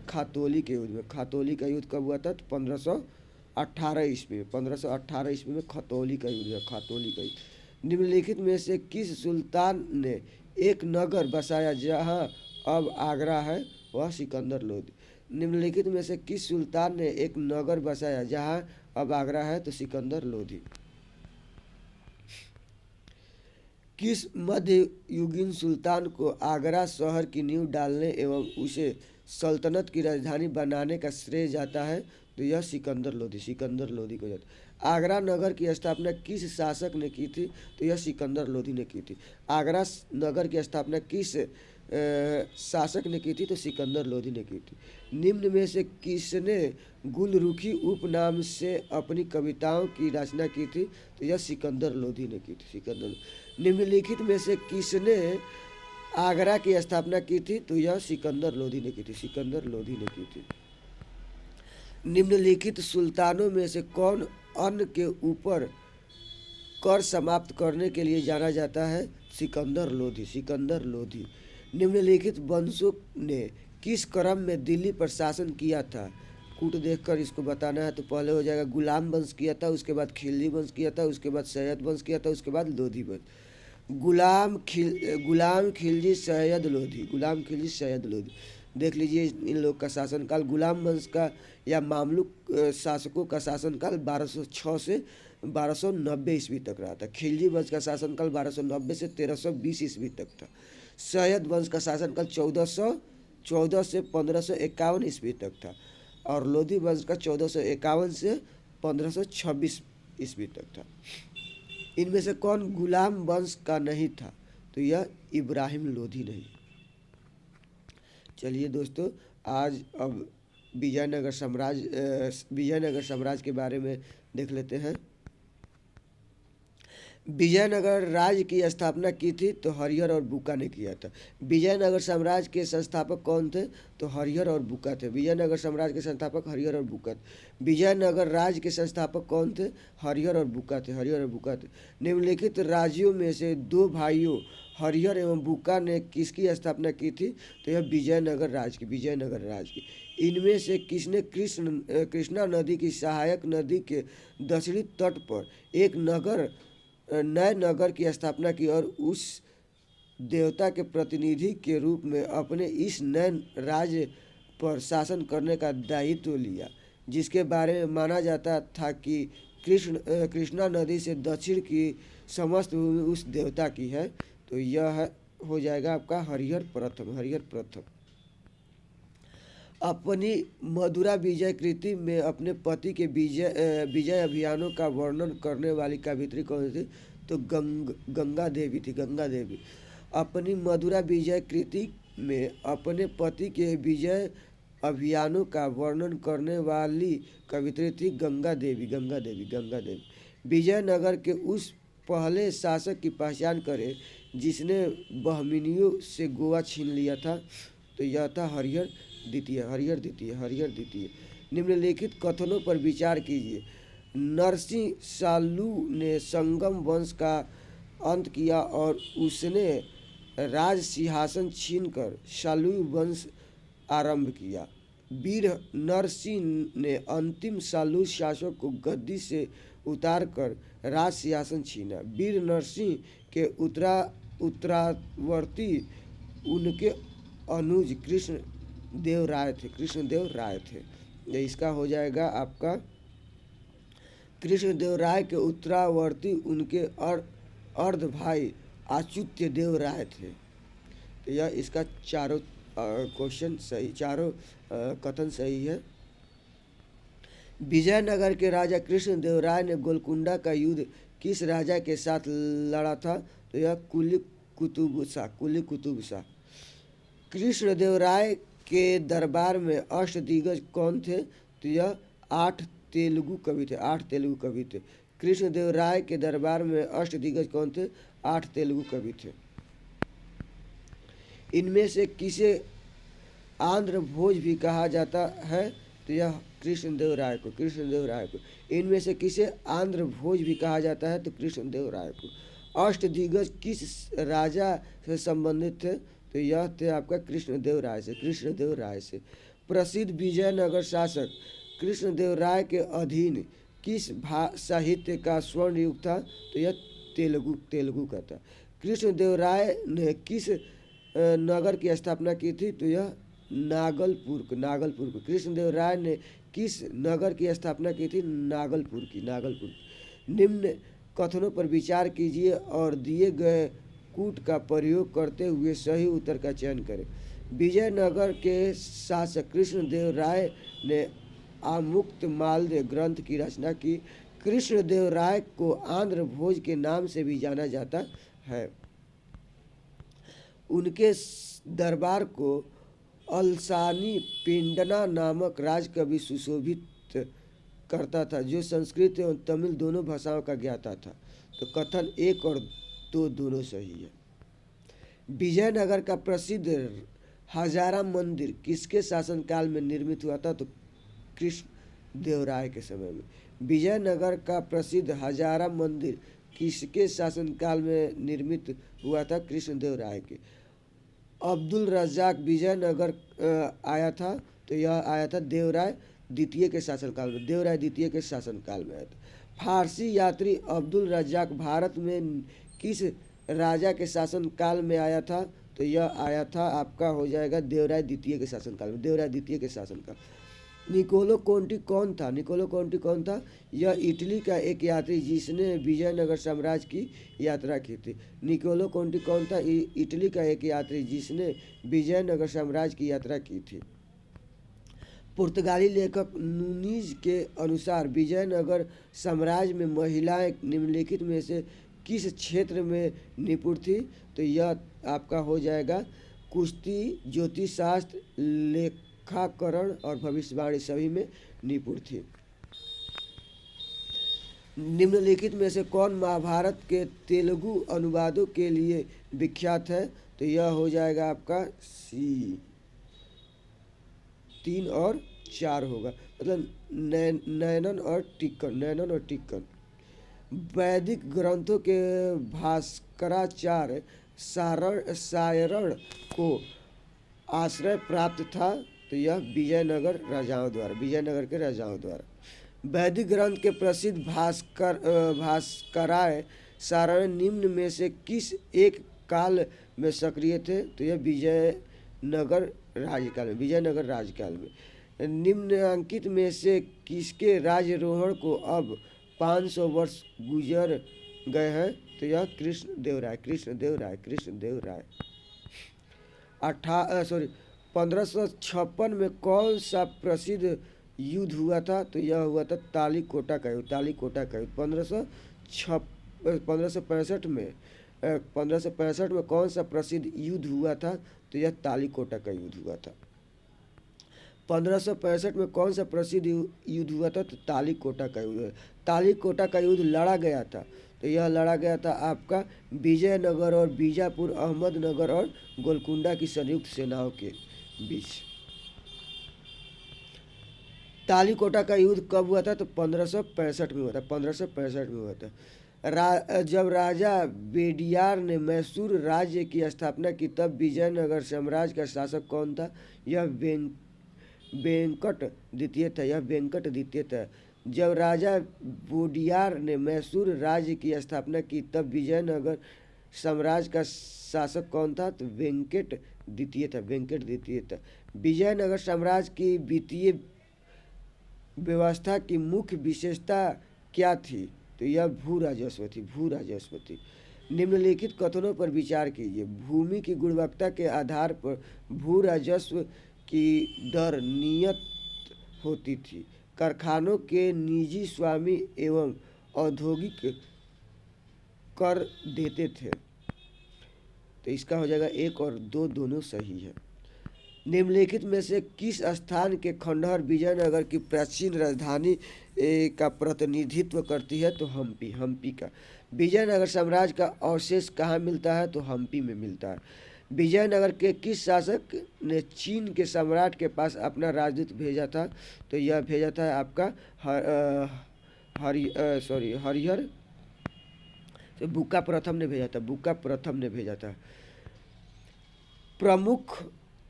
खातौली के युद्ध में। खातौली का युद्ध कब हुआ था? तो 1518 ईस्वी में। 1518 ईस्वी में खतौली का युद्ध है। खातौली का युद्ध। निम्नलिखित में से किस सुल्तान ने एक नगर बसाया जहां अब आगरा है? वह सिकंदर लोधी। निम्नलिखित में से किस सुल्तान ने एक नगर बसाया जहां अब आगरा है? तो सिकंदर लोधी। किस मध्ययुगीन सुल्तान को आगरा शहर की नींव डालने एवं उसे सल्तनत की राजधानी बनाने का श्रेय जाता है? तो यह सिकंदर लोधी, सिकंदर लोधी को जाता है। आगरा नगर की स्थापना किस शासक ने की थी? तो यह सिकंदर लोधी ने की थी। आगरा नगर की स्थापना किस शासक ने की थी? तो सिकंदर लोधी ने की थी। निम्न में से किसने गुलरुखी उपनाम से अपनी कविताओं की रचना की थी? तो यह सिकंदर लोधी ने की थी, सिकंदर। निम्नलिखित में से किसने आगरा की स्थापना की थी? तो यह सिकंदर लोधी ने की थी, सिकंदर लोधी ने की थी। निम्नलिखित सुल्तानों में से कौन अन्न के ऊपर कर समाप्त करने के लिए जाना जाता है? सिकंदर लोधी, सिकंदर लोधी। निम्नलिखित वंशों ने किस क्रम में दिल्ली पर शासन किया था? कूट देखकर इसको बताना है। तो पहले हो जाएगा गुलाम वंश किया था, उसके बाद खिलजी वंश किया था, उसके बाद सैयद वंश किया था, उसके बाद लोधी वंश। गुलाम खिलजी सैयद लोधी, गुलाम खिलजी सैयद लोधी। देख लीजिए इन लोग का शासनकाल। गुलाम वंश का या मामलुक शासकों का शासनकाल 1206 से 1290 ईस्वी तक रहा था। खिलजी वंश का शासनकाल 1290 से 1320 ईस्वी तक था। सैयद वंश का शासनकाल 1414 से 1551 ईस्वी तक था। और लोधी वंश का 1451 से 1526 ईस्वी तक था। इनमें से कौन गुलाम वंश का नहीं था? तो यह इब्राहिम लोधी नहीं। चलिए दोस्तों, आज अब विजयनगर साम्राज्य के बारे में देख लेते हैं। विजयनगर राज्य की स्थापना की थी तो हरिहर और बुक्का ने किया था। विजयनगर साम्राज्य के संस्थापक कौन थे? तो हरिहर और बुक्का थे। विजयनगर साम्राज्य के संस्थापक हरिहर और बुक्का थे। विजयनगर राज्य के संस्थापक कौन थे? हरिहर और बुक्का थे, हरिहर और बुक्का थे। निम्नलिखित राज्यों में से दो भाइयों हरिहर एवं बुक्का ने किसकी स्थापना की थी? तो यह विजयनगर राज्य की, विजयनगर राज्य की। इनमें से किसने कृष्णा नदी की सहायक नदी के दक्षिणी तट पर एक नए नगर की स्थापना की और उस देवता के प्रतिनिधि के रूप में अपने इस नए राज्य पर शासन करने का दायित्व लिया, जिसके बारे में माना जाता था कि कृष्णा नदी से दक्षिण की समस्त भूमि उस देवता की है? तो यह हो जाएगा आपका हरिहर प्रथम, हरिहर प्रथम। अपनी मधुरा विजय कृति में अपने पति के विजय अभियानों का वर्णन करने वाली कवित्री कौन थी? तो गंगा देवी थी, गंगा देवी। अपनी मधुरा विजय कृति में अपने पति के विजय अभियानों का वर्णन करने वाली कवित्री थी गंगा देवी, गंगा देवी, गंगा देवी। विजयनगर के उस पहले शासक की पहचान करें जिसने बहमिनियों से गोवा छीन लिया था? तो यह था हरिहर द्वितीय, हरिहर द्वितीय, हरिहर द्वितीय। निम्नलिखित कथनों पर विचार कीजिए। नरसिंह सालू ने संगम वंश का अंत किया और उसने राज सिंहासन छीनकर सालूय वंश आरंभ किया। वीर नरसिंह ने अंतिम सालू शासक को गद्दी से उतारकर राज सिंहासन छीना। वीर नरसिंह के उत्तरावर्ती उनके अनुज कृष्ण देव राय थे, कृष्णदेव राय थे। ये इसका हो जाएगा आपका कृष्णदेव राय के उत्तरावर्ती उनके अर्ध भाई अच्युत देव राय थे। तो यह इसका चारों क्वेश्चन सही, चारों कथन सही है। विजयनगर के राजा कृष्णदेव राय ने गोलकुंडा का युद्ध किस राजा के साथ लड़ा था? तो यह कुली कुतुब शाह। कृष्णदेव राय के दरबार में अष्टदिग्गज कौन थे? तो यह 8 तेलुगु कवि थे, 8 तेलुगु कवि थे। कृष्णदेव राय के दरबार में अष्टदिग्गज कौन थे? 8 तेलुगु कवि थे। इनमें से किसे आंध्र भोज भी कहा जाता है? तो यह कृष्णदेव राय को, कृष्णदेव राय को। इनमें से किसे आंध्र भोज भी कहा जाता है? तो कृष्णदेव राय को। अष्टदिग्गज किस राजा से संबंधित थे? तो यह थे आपका कृष्णदेव राय से, कृष्णदेव राय से। प्रसिद्ध विजयनगर शासक कृष्णदेव राय के अधीन किस साहित्य का स्वर्ण युग था? तो यह तेलुगु का था। कृष्णदेव राय ने किस नगर की स्थापना की थी? तो यह नागलपुर को। कृष्णदेव राय ने किस नगर की स्थापना की थी? नागलपुर की। निम्न कथनों पर विचार कीजिए और दिए गए कूट का प्रयोग करते हुए सही उत्तर का चयन करें। विजयनगर के शासक कृष्णदेव राय ने आमुक्त मालदेव ग्रंथ की रचना की। कृष्णदेव राय को आंध्र भोज के नाम से भी जाना जाता है। उनके दरबार को अलसानी पिंडना नामक राजकवि सुशोभित करता था, जो संस्कृत एवं तमिल दोनों भाषाओं का ज्ञाता था। तो कथन 1 और 2 दोनों सही है। विजयनगर का प्रसिद्ध हजारा मंदिर किसके शासनकाल में निर्मित हुआ था? तो कृष्ण देव राय के समय में। विजयनगर का प्रसिद्ध हजारा मंदिर किसके शासनकाल में निर्मित हुआ था? कृष्णदेव राय के। अब्दुल रज्जाक विजयनगर आया था, तो यह आया था देवराय द्वितीय के शासनकाल में। देवराय द्वितीय के शासनकाल में आया था। फारसी यात्री अब्दुल रज्जाक भारत में किस राजा के शासनकाल में आया था? तो यह आया था आपका हो जाएगा देवराय द्वितीय के शासनकाल में। देवराय द्वितीय के शासनकाल। निकोलो कोंटी कौन था? निकोलो कोंटी कौन था? यह इटली का एक यात्री जिसने विजयनगर साम्राज्य की यात्रा की थी। निकोलो कोंटी कौन था? इटली का एक यात्री जिसने विजयनगर साम्राज्य की यात्रा की थी। पुर्तगाली लेखक नूनीज के अनुसार विजयनगर साम्राज्य में महिलाएं निम्नलिखित में से किस क्षेत्र में निपुण थी? तो यह आपका हो जाएगा कुश्ती, ज्योतिष शास्त्र, लेखाकरण और भविष्यवाणी सभी में निपुण थी। निम्नलिखित में से कौन महाभारत के तेलुगु अनुवादों के लिए विख्यात है? तो यह हो जाएगा आपका सी। 3 और 4 होगा, मतलब नैनन और टिक्कन। वैदिक ग्रंथों के भास्कराचार्य सायरण को आश्रय प्राप्त था, तो यह विजयनगर के राजाओं द्वारा। वैदिक ग्रंथ के प्रसिद्ध भास्कराय सारण निम्न में से किस एक काल में सक्रिय थे? तो यह विजयनगर राजकाल में। निम्नलिखित में से किसके राज्यारोहण को अब 500 वर्ष गुजर गए हैं? तो यह कृष्णदेव राय। 1556 में कौन सा प्रसिद्ध युद्ध हुआ था? तो यह हुआ था तालीकोटा का युद्ध। 1565 में कौन सा प्रसिद्ध युद्ध हुआ था? तो यह तालीकोटा का युद्ध हुआ था। 1565 में कौन सा प्रसिद्ध युद्ध हुआ था? तो तालीकोटा का युद्ध। तालीकोटा का युद्ध लड़ा गया था, तो यह लड़ा गया था आपका विजयनगर और बीजापुर, अहमदनगर और गोलकुंडा की संयुक्त सेनाओं के बीच। तालीकोटा का युद्ध कब हुआ था? तो 1565 में हुआ था। 1565 में हुआ था। जब राजा बेडियार ने मैसूर राज्य की स्थापना की, तब विजयनगर साम्राज्य का शासक कौन था? यह वेंकट द्वितीय था। जब राजा बोडियार ने मैसूर राज्य की स्थापना की, तब विजयनगर साम्राज्य का शासक कौन था? तो वेंकट द्वितीय था। विजयनगर साम्राज्य की वित्तीय व्यवस्था की मुख्य विशेषता क्या थी? तो यह भू राजस्व थी। निम्नलिखित कथनों पर विचार कीजिए। भूमि की गुणवत्ता के आधार पर भू राजस्व की दर नियत होती थी। कारखानों के निजी स्वामी एवं औद्योगिक कर देते थे। तो इसका हो जाएगा 1 और 2 दोनों सही है। निम्नलिखित में से किस स्थान के खंडहर विजयनगर की प्राचीन राजधानी का प्रतिनिधित्व करती है? तो हम्पी का। विजयनगर साम्राज्य का अवशेष कहाँ मिलता है? तो हम्पी में मिलता है। विजयनगर के किस शासक ने चीन के सम्राट के पास अपना राजदूत भेजा था? तो यह भेजा था आपका हरिहर तो बुक्का प्रथम ने भेजा था। प्रमुख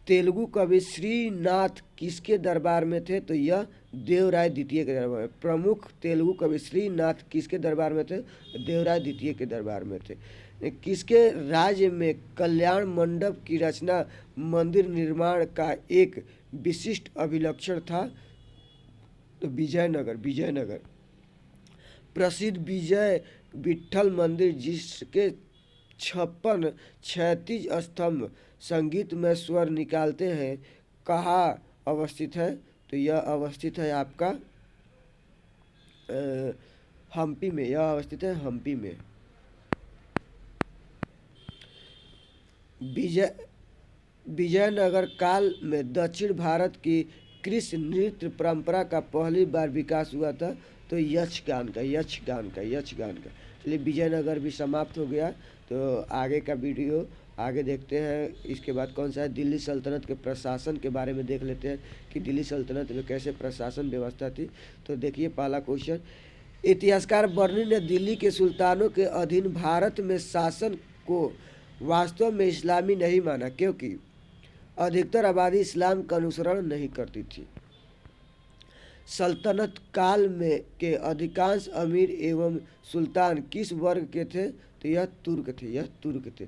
तेलुगु कवि श्रीनाथ किसके दरबार में थे? तो यह देवराय द्वितीय के दरबार में। प्रमुख तेलुगु कवि श्रीनाथ किसके दरबार में थे? देवराय द्वितीय के दरबार में थे। किसके राज्य में कल्याण मंडप की रचना मंदिर निर्माण का एक विशिष्ट अभिलक्षण था? तो विजयनगर। प्रसिद्ध विजय विट्ठल मंदिर जिसके 56 क्षैतिज स्तंभ संगीत में स्वर निकालते हैं कहाँ अवस्थित है? तो यह अवस्थित है आपका हम्पी में। यह अवस्थित है हम्पी में। विजय विजयनगर काल में दक्षिण भारत की कृषि नृत्य परंपरा का पहली बार विकास हुआ था। तो यक्षगान का। चलिए विजयनगर भी समाप्त हो गया। तो आगे का वीडियो आगे देखते हैं। इसके बाद कौन सा है? दिल्ली सल्तनत के प्रशासन के बारे में देख लेते हैं कि दिल्ली सल्तनत में कैसे प्रशासन व्यवस्था थी। तो देखिए पहला क्वेश्चन, इतिहासकार बर्नी ने दिल्ली के सुल्तानों के अधीन भारत में शासन को वास्तव में इस्लामी नहीं माना, क्योंकि अधिकतर आबादी इस्लाम का अनुसरण नहीं करती थी। सल्तनत काल में के अधिकांश अमीर एवं सुल्तान किस वर्ग के थे? तो यह तुर्क थे।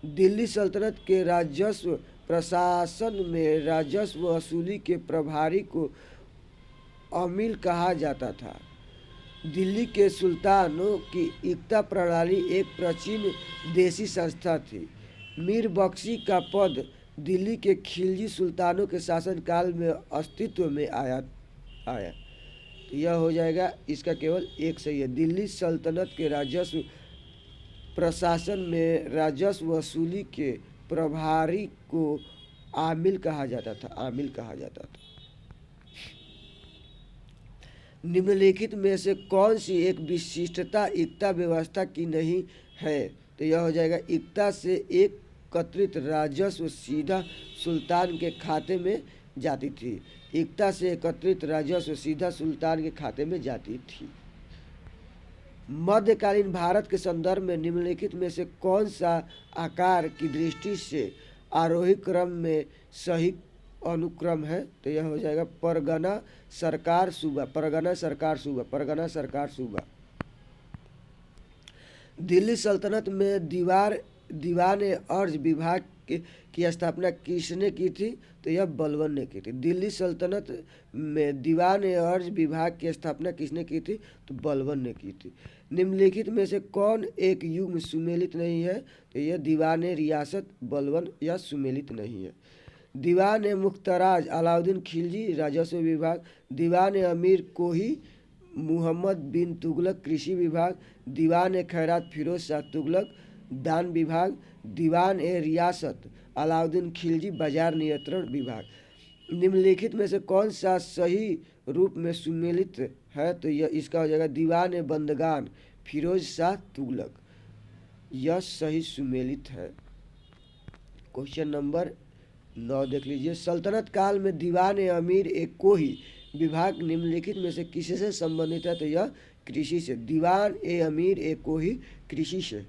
दिल्ली सल्तनत के राजस्व प्रशासन में राजस्व वसूली के प्रभारी को अमील कहा जाता था। दिल्ली के सुल्तानों की इक्ता प्रणाली एक प्राचीन देशी संस्था थी। मीर बख्शी का पद दिल्ली के खिलजी सुल्तानों के शासनकाल में अस्तित्व में आया। तो यह हो जाएगा, इसका केवल एक सही है। दिल्ली सल्तनत के राजस्व प्रशासन में राजस्व वसूली के प्रभारी को आमिल कहा जाता था। निम्नलिखित में से कौन सी एक विशिष्टता इक्ता व्यवस्था की नहीं है? तो यह हो जाएगा, इक्ता से एकत्रित राजस्व सीधा सुल्तान के खाते में जाती थी। इक्ता से एकत्रित राजस्व सीधा सुल्तान के खाते में जाती थी। मध्यकालीन भारत के संदर्भ में निम्नलिखित में से कौन सा आकार की दृष्टि से आरोही क्रम में सही अनुक्रम है? तो यह हो जाएगा परगना सरकार सूबा। दिल्ली सल्तनत में दीवान अर्ज विभाग की स्थापना किसने की थी? तो यह बलबन ने की थी। दिल्ली सल्तनत में दीवान अर्ज विभाग की स्थापना किसने की थी? तो बलबन ने की थी। निम्नलिखित में से कौन एक युग में सुमेलित नहीं है? तो यह दीवान रियासत बलबन या सुमेलित नहीं है। दीवान मुख्तराज अलाउद्दीन खिलजी राजस्व विभाग, दीवान अमीर कोही मुहम्मद बिन तुगलक कृषि विभाग, दीवान खैरात फिरोज शाह तुगलक दान विभाग, दीवान रियासत अलाउद्दीन खिलजी बाजार नियंत्रण विभाग। निम्नलिखित में से कौन सा सही रूप में सुमेलित है? तो यह इसका हो जाएगा दीवान बंदगान फिरोज शाह तुगलक। यह सही सुमेलित है। क्वेश्चन नंबर 9 देख लीजिए। सल्तनत काल में दीवान अमीर एक कोही विभाग निम्नलिखित में से किससे संबंधित है? तो यह कृषि से। दीवान अमीर एक कोही कृषि से।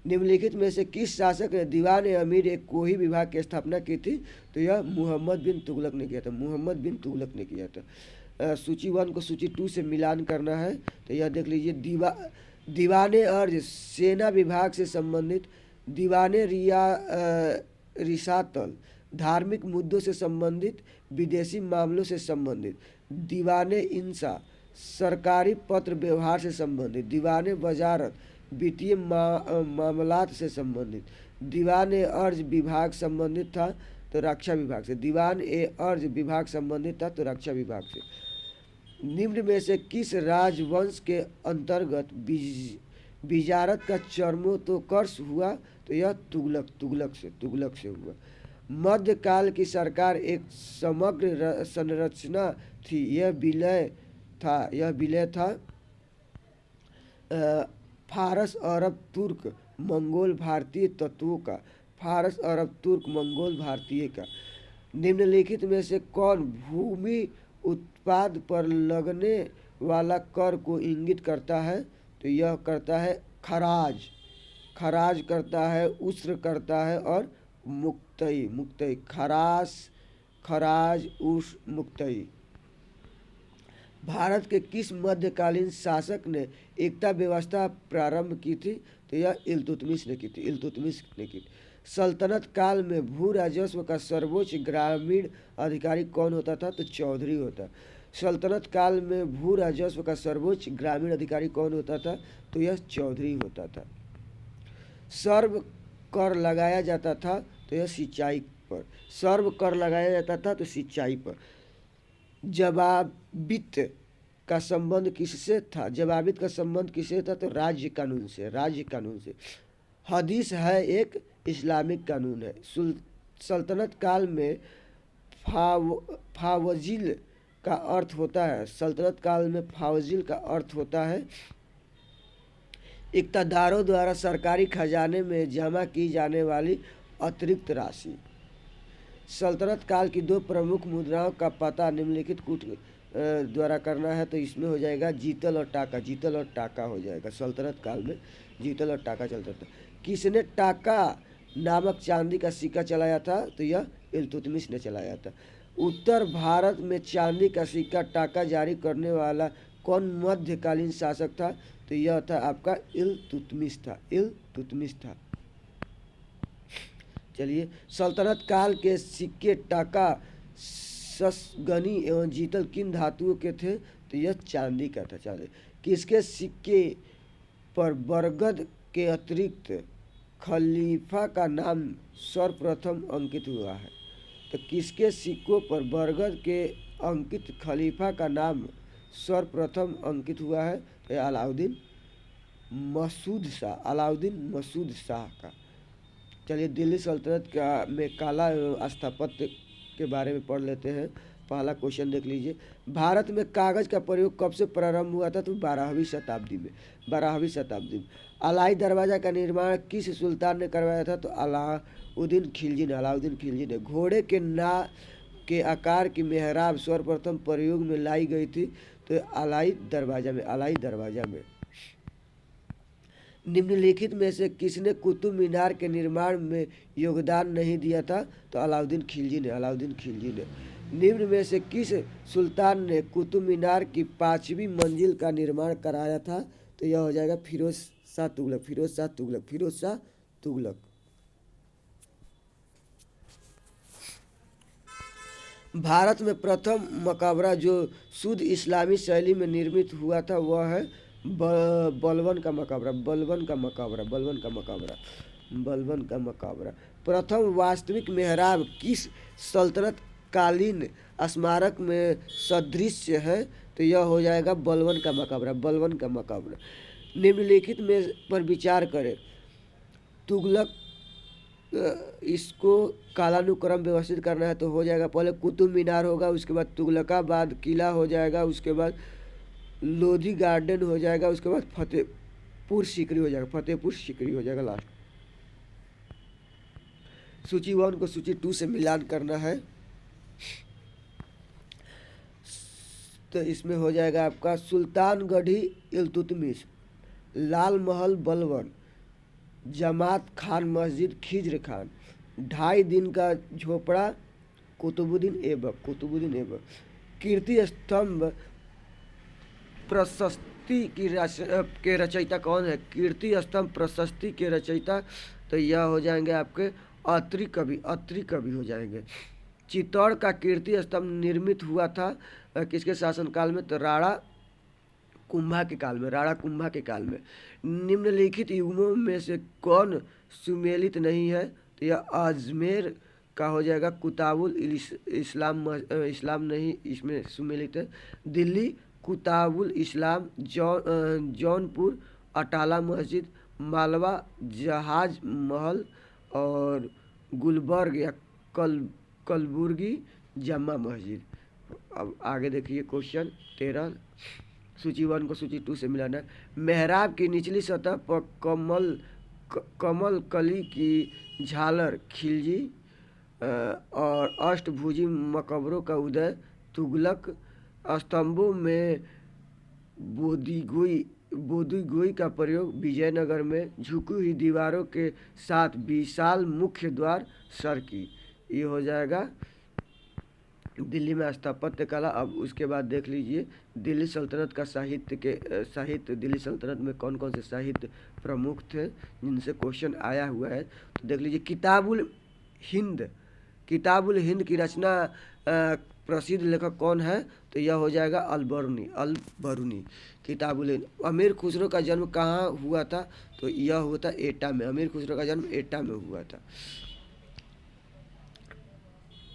निम्नलिखित में से किस शासक ने दीवान अमीर एक कोही विभाग की स्थापना की थी? तो यह मोहम्मद बिन तुगलक ने किया था। सूची 1 को सूची 2 से मिलान करना है। तो यह देख लीजिए, दीवान अर्ज सेना विभाग से संबंधित, दीवान रिसातल धार्मिक मुद्दों से संबंधित, विदेशी मामलों से संबंधित, दीवान इंसा सरकारी पत्र व्यवहार से संबंधित, दीवान वजारत वित्तीय मामलात से संबंधित, दीवान अर्ज विभाग संबंधित था तो रक्षा विभाग से, दीवान अर्ज विभाग संबंधित था तो रक्षा विभाग से। निम्न में से किस राजवंश के अंतर्गत विजारत का चरमोत्कर्ष हुआ? तो यह तुगलक से हुआ। मध्यकाल की सरकार एक समग्र संरचना थी। यह विलय था फारस अरब तुर्क मंगोल भारतीय तत्वों का। निम्नलिखित में से कौन भूमि उत्पाद पर लगने वाला कर को इंगित करता है? तो यह करता है खराज करता है, उस्र करता है और मुक्तई। खराज उस्र मुक्तई। भारत के किस मध्यकालीन शासक ने एकता व्यवस्था प्रारंभ की थी? तो यह इल्तुतमिश ने की थी। सल्तनत काल में भू राजस्व का सर्वोच्च ग्रामीण अधिकारी कौन होता था? तो चौधरी होता। सल्तनत काल में भू राजस्व का सर्वोच्च ग्रामीण अधिकारी कौन होता था? तो यह चौधरी होता था। सर्व कर लगाया जाता था तो यह सिंचाई पर। सर्व कर लगाया जाता था तो सिंचाई पर। जवाबित का संबंध किससे था? जवाबित का संबंध किससे था? तो राज्य कानून से, राज्य कानून से। हदीस है एक इस्लामिक कानून है। सल्तनत काल में फावजिल का अर्थ होता है, सल्तनत काल में फावजिल का अर्थ होता है इक़्तिदारों द्वारा सरकारी खजाने में जमा की जाने वाली अतिरिक्त राशि। सल्तनत काल की दो प्रमुख मुद्राओं का पता निम्नलिखित कूट द्वारा करना है तो इसमें हो जाएगा जीतल और टाका। जीतल और टाका हो जाएगा। सल्तनत काल में जीतल और टाका चलता था। किसने टाका नामक चांदी का सिक्का चलाया था? तो यह इल्तुतमिश ने चलाया था। उत्तर भारत में चांदी का सिक्का टाका जारी करने वाला कौन मध्यकालीन शासक था? तो यह था आपका इल्तुतमिश था, इल्तुतमिश था। चलिए, सल्तनत काल के सिक्के टाका, ससगनी एवं जीतल किन धातुओं के थे? तो यह चांदी का था, चांदी। किसके सिक्के पर बरगद के अतिरिक्त खलीफा का नाम सर्वप्रथम अंकित हुआ है? तो किसके सिक्कों पर बरगद के अंकित खलीफा का नाम सर्वप्रथम अंकित हुआ है? तो अलाउद्दीन मसूद शाह, अलाउद्दीन मसूद शाह का। चलिए, दिल्ली सल्तनत का में कला एवं स्थापत्य के बारे में पढ़ लेते हैं। पहला क्वेश्चन देख लीजिए। भारत में कागज़ का प्रयोग कब से प्रारंभ हुआ था? तो 12वीं शताब्दी में, 12वीं शताब्दी में। अलाई दरवाज़ा का निर्माण किस सुल्तान ने करवाया था? तो अलाउद्दीन खिलजी ने, अलाउद्दीन खिलजी ने। घोड़े के ना के आकार की मेहराब सर्वप्रथम प्रयोग में लाई गई थी तो अलाई दरवाज़ा में, अलाई दरवाज़ा में। निम्नलिखित में से किसने कुतुब मीनार के निर्माण में योगदान नहीं दिया था? तो अलाउद्दीन खिलजी ने, अलाउद्दीन खिलजी ने। निम्न में से किस सुल्तान ने कुतुब मीनार की 5वीं मंजिल का निर्माण कराया था? तो यह हो जाएगा फिरोज शाह तुगलक, फिरोज शाह तुगलक, फिरोज शाह तुगलक। भारत में प्रथम मकबरा जो शुद्ध इस्लामी शैली में निर्मित हुआ था वह है बलबन का मकबरा, बलबन का मकबरा, बलबन का मकबरा, बलबन का मकबरा। प्रथम वास्तविक मेहराब किस सल्तनत कालीन स्मारक में सदृश्य है? तो यह हो जाएगा बलबन का मकबरा, बलबन का मकबरा। निम्नलिखित में पर विचार करें। तुगलक इसको कालानुक्रम व्यवस्थित करना है तो हो जाएगा, पहले कुतुब मीनार होगा, उसके बाद तुगलकाबाद किला हो जाएगा, उसके बाद लोधी गार्डन हो जाएगा, उसके बाद फतेहपुर सीकरी हो जाएगा, फतेहपुर सीकरी हो जाएगा लास्ट। सूची 1 को सूची 2 से मिलान करना है तो इसमें हो जाएगा आपका सुल्तानगढ़ी इल्तुतमिश, लाल महल बलबन, जमात खान मस्जिद खिज्र खान, 2.5 दिन का झोपड़ा कुतुबुद्दीन ऐबक, कुतुबुद्दीन ऐबक। कीर्ति स्तंभ प्रशस्ति के रचयिता कौन है? कीर्ति स्तंभ प्रशस्ति के रचयिता तो यह हो जाएंगे आपके अत्रि कवि, अत्रि कवि हो जाएंगे। चित्तौड़ का कीर्ति स्तंभ निर्मित हुआ था किसके शासनकाल में? तो राणा कुंभा के काल में, राणा कुंभा के काल में। निम्नलिखित युगों में से कौन सुमेलित नहीं है? तो यह अजमेर का हो जाएगा कुताबुल इस्लाम, इस्लाम नहीं इसमें सुमेलित है। दिल्ली कुताबुल इस्लाम, जौनपुर अटाला मस्जिद, मालवा जहाज महल और गुलबर्ग या कलबुर्गी जमा मस्जिद। अब आगे देखिए क्वेश्चन 13, सूची 1 को सूची 2 से मिलाना है। मेहराब की निचली सतह पर कमल कली की झालर खिलजी और अष्टभुजी मकबरों का उदय, तुगलक स्तंभों में बोधीगोई का प्रयोग, विजयनगर में झुकी हुई दीवारों के साथ विशाल मुख्य द्वार सरकी। ये हो जाएगा दिल्ली में स्थापत्य कला। अब उसके बाद देख लीजिए दिल्ली सल्तनत का साहित्य दिल्ली सल्तनत में कौन कौन से साहित्य प्रमुख थे जिनसे क्वेश्चन आया हुआ है तो देख लीजिए। किताबुल हिंद की रचना प्रसिद्ध लेखक कौन है? तो यह हो जाएगा अल बरूनी। किताबुल। अमीर खुसरो का जन्म कहाँ हुआ था? तो यह हुआ था एटा में। अमीर खुसरो का जन्म एटा में हुआ था।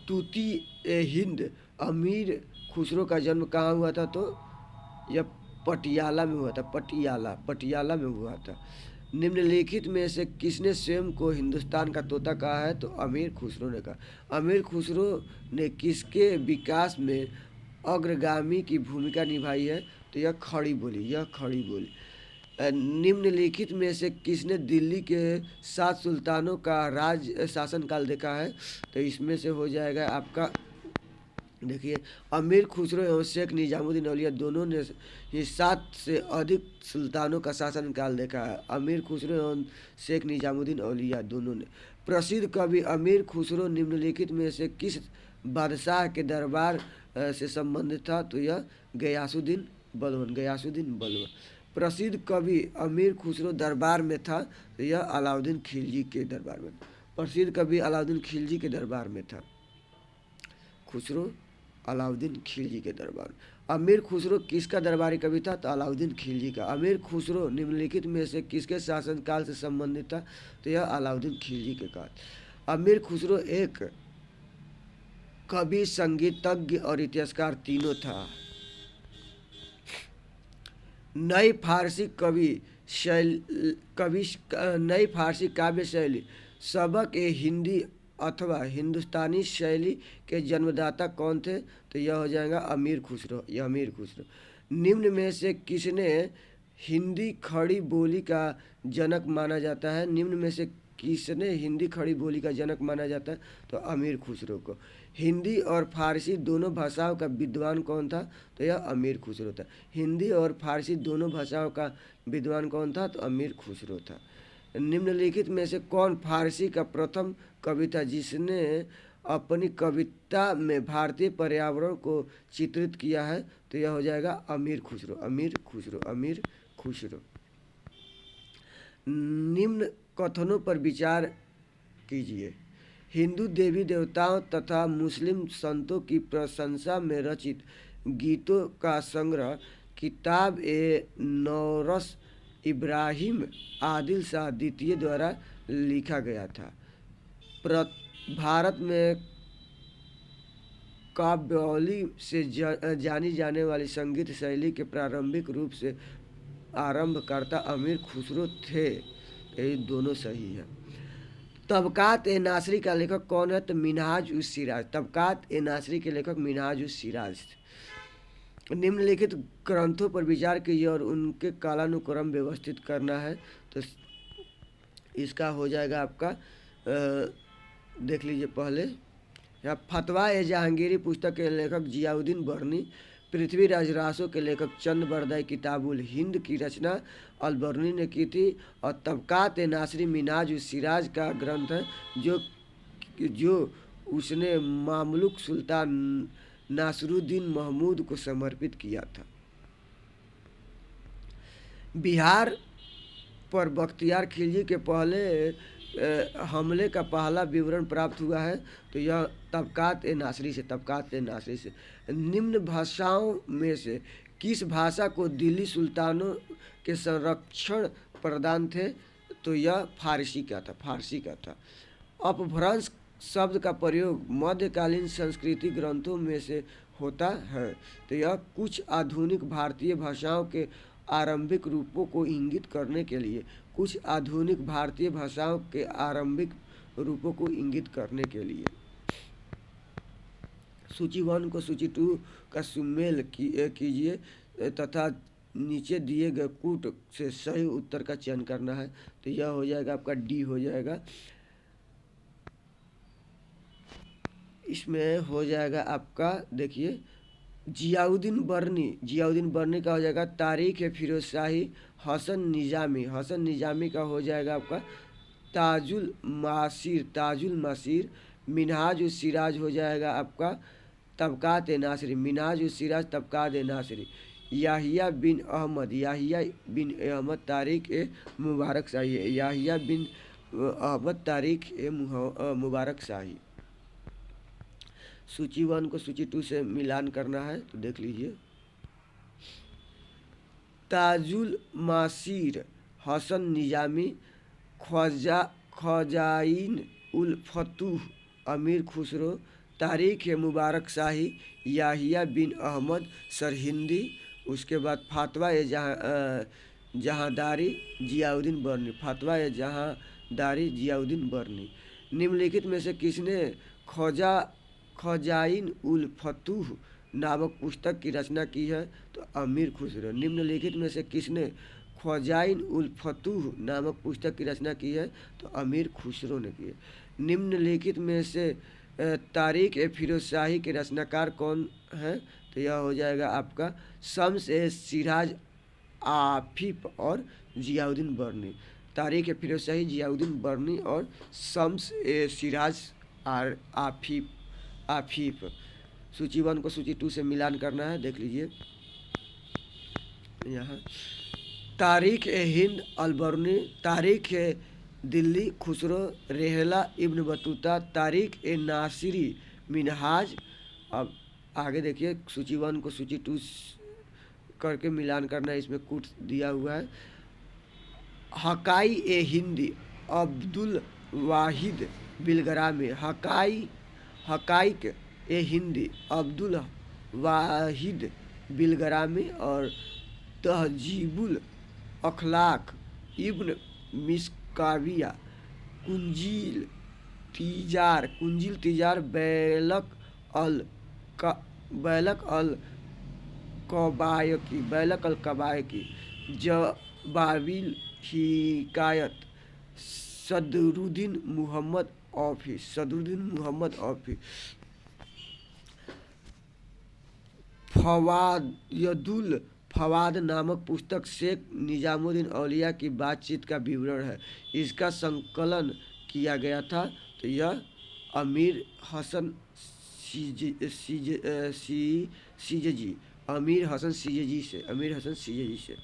तूती ए हिंद अमीर खुसरो का जन्म कहाँ हुआ था? तो यह पटियाला में हुआ था। पटियाला में हुआ था। निम्नलिखित में से किसने स्वयं को हिंदुस्तान का तोता कहा है? तो अमीर खुसरो ने कहा। अमीर खुसरो ने किसके विकास में अग्रगामी की भूमिका निभाई है? तो यह खड़ी बोली। निम्नलिखित में से किसने दिल्ली के 7 सुल्तानों का राज शासनकाल देखा है? तो इसमें से हो जाएगा आपका, देखिए, अमीर खुसरो एवं शेख निजामुद्दीन औलिया दोनों ने ये 7 से अधिक सुल्तानों का शासनकाल देखा है। अमीर खुसरो एवं शेख निजामुद्दीन औलिया दोनों ने। प्रसिद्ध कवि अमीर खुसरो निम्नलिखित में से किस बादशाह के दरबार से संबंधित था? तो यह गयासुद्दीन बलबन। प्रसिद्ध कवि अमीर खुसरो दरबार में था? तो यह अलाउद्दीन खिलजी के दरबार में। प्रसिद्ध कवि अलाउद्दीन खिलजी के दरबार में था। खुसरो अलाउद्दीन खिलजी के दरबार। अमीर खुसरो किसका दरबारी कवि था? तो अलाउद्दीन खिलजी का। अमीर खुसरो निम्नलिखित में से किसके शासनकाल से संबंधित था? तो यह अलाउद्दीन खिलजी के काल। अमीर खुसरो एक कवि, संगीतज्ञ और इतिहासकार तीनों था। नई फारसी काव्य शैली सबक ए हिंदी अथवा हिंदुस्तानी शैली के जन्मदाता कौन थे? तो यह हो जाएगा अमीर खुसरो। निम्न में से किसने हिंदी खड़ी बोली का जनक माना जाता है? निम्न में से किसने हिंदी खड़ी बोली का जनक माना जाता है? तो अमीर खुसरो को। हिंदी और फारसी दोनों भाषाओं का विद्वान कौन था? तो यह अमीर खुसरो था। हिंदी और फारसी दोनों भाषाओं का विद्वान कौन था? तो अमीर खुसरो था। निम्नलिखित में से कौन फारसी का प्रथम कवि था जिसने अपनी कविता में भारतीय पर्यावरण को चित्रित किया है? तो यह हो जाएगा अमीर खुसरो। निम्न कथनों पर विचार कीजिए। हिंदू देवी देवताओं तथा मुस्लिम संतों की प्रशंसा में रचित गीतों का संग्रह किताब ए नौरस इब्राहिम आदिल शाह द्वितीय द्वारा लिखा गया था। भारत में काव्यावली से जानी जाने वाली संगीत शैली के प्रारंभिक रूप से आरंभकर्ता अमीर खुसरो थे। ये दोनों सही है। तबकात ए नासरी का लेखक कौन है? तो मिनहाज उस सिराज। तबकात ए नासरी के लेखक मिनहाज उस सिराज। निम्नलिखित ग्रंथों पर विचार कीजिए और उनके कालानुक्रम व्यवस्थित करना है। तो इसका हो जाएगा आपका, देख लीजिए पहले यहाँ फतवा ए जहांगीरी पुस्तक के लेखक जियाउद्दीन बरनी। पृथ्वीराज रासो के लेखक चंद बरदाई किताबुल हिंद की रचना अल-बरनी ने की थी। और तबकात ए नासरी मिनहाज उस सिराज का ग्रंथ है जो उसने मामलुक सुल्तान नासरुद्दीन महमूद को समर्पित किया था। बिहार पर बख्तियार खिलजी के पहले हमले का पहला विवरण प्राप्त हुआ है। तो यह तबकात ए नासरी से। निम्न भाषाओं में से किस भाषा को दिल्ली सुल्तानों के संरक्षण प्रदान थे? तो यह फारसी का था। अपभ्रंश शब्द का प्रयोग मध्यकालीन संस्कृति ग्रंथों में से होता है। तो यह कुछ आधुनिक भारतीय भाषाओं के आरंभिक रूपों को इंगित करने के लिए सूची 1 को सूची 2 का सुमेल कीजिए तथा नीचे दिए गए कूट से सही उत्तर का चयन करना है। तो यह हो जाएगा आपका डी हो जाएगा। इसमें हो जाएगा आपका, देखिए, जियाउद्दीन बरनी का हो जाएगा तारीख ए फिरोज शाही। हसन निजामी का हो जाएगा आपका ताजुल मासीर। मिनहाज उस सिराज हो जाएगा आपका तबकात ए नासरी। याहिया बिन अहमद तारीख ए मुबारक शाही। सूची 1 को सूची 2 से मिलान करना है तो देख लीजिए। ताजुल मासीर, हसन निजामी, ख्वाजाइन उल फतूह, अमीर खुसरो, तारीख मुबारक शाही, याहिया बिन अहमद सरहिंदी, उसके बाद फातवा जहांदारी जियाउद्दीन बर्नी, फातवा जहांदारी जियाउद्दीन बर्नी। निम्नलिखित में से किसने ख्वाजाइन उल फतूह नामक पुस्तक की रचना की है? तो अमीर खुसरो। निम्नलिखित में से किसने ख्वाजाइन उल फतूह नामक पुस्तक की रचना की है? तो अमीर खुसरो ने की है। निम्नलिखित में से तारीख फिरोज शाही के रचनाकार कौन है? तो यह हो जाएगा आपका शम्स सिराज आफिफ और जियाउद्दीन बर्नी। तारीख फिरोज शाही, जियाउद्दीन बर्नी और शम्स सिराज आफिफ। सूची 1 को सूची 2 से मिलान करना है, देख लीजिए यहाँ। तारीख हिंद अलबर्नी, तारीख दिल्ली खुसरो, रेहला इब्न बतूता, तारीख नासिरी मिनहाज। अब आगे देखिए, सूची 1 को सूची 2 करके मिलान करना है, इसमें कूट दिया हुआ है। हकाई हिंदी अब्दुल वाहिद बिलग्रामी, हकाइक हिंदी अब्दुल वाहिद बिलग्रामी और तहजीबुल अखलाक इब्न मिस्काविया, कुंजिल तिजार बैलक अल कबायकी, जवाबिल हिकायत सदरुद्दीन मुहम्मद औफी, फवायदुल फवाद नामक पुस्तक शेख निजामुद्दीन औलिया की बातचीत का विवरण है। इसका संकलन किया गया था, तो यह अमीर हसन सीजजी से।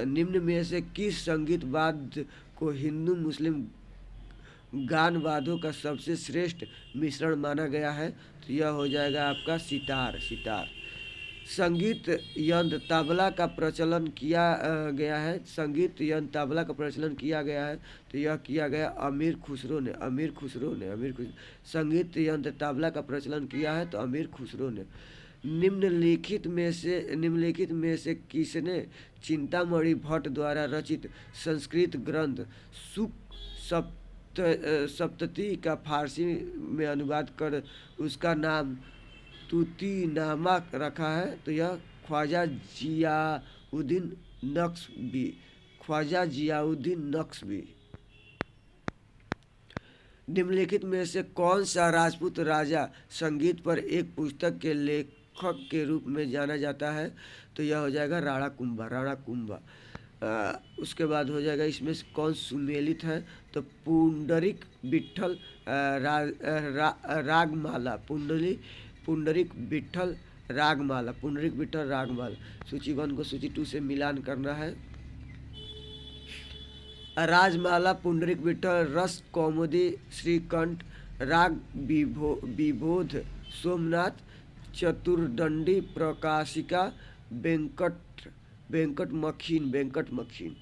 निम्न में से किस संगीत वाद्य को हिंदू मुस्लिम गान वाद्यों का सबसे श्रेष्ठ मिश्रण माना गया है? तो यह हो जाएगा आपका सितार। संगीत यंत्र तबला का प्रचलन किया गया है, तो यह किया गया अमीर खुसरो ने। संगीत यंत्र तबला का प्रचलन किया है तो अमीर खुसरो ने। निम्नलिखित में से किसने चिंतामणि भट्ट द्वारा रचित संस्कृत ग्रंथ सुख सप्तती का फारसी में अनुवाद कर उसका नाम तूतीनामा रखा है? तो यह ख्वाजा जियाउद्दीन नक्शबी। निम्नलिखित में से कौन सा राजपूत राजा संगीत पर एक पुस्तक के लेखक के रूप में जाना जाता है? तो यह हो जाएगा राणा कुंभा। उसके बाद हो जाएगा इसमें से कौन सुमेलित है? तो पुंडरिक विट्ठल रागमाला, पुंडरिक विट्ठल रागमाला। सूची 1 को सूची 2 से मिलान करना है। राजमाला पुंडरिक विट्ठल, रस कौमुदी श्रीकंठ, राग विबोध सोमनाथ, चतुर्दंडी प्रकाशिका वेंकट मखीन।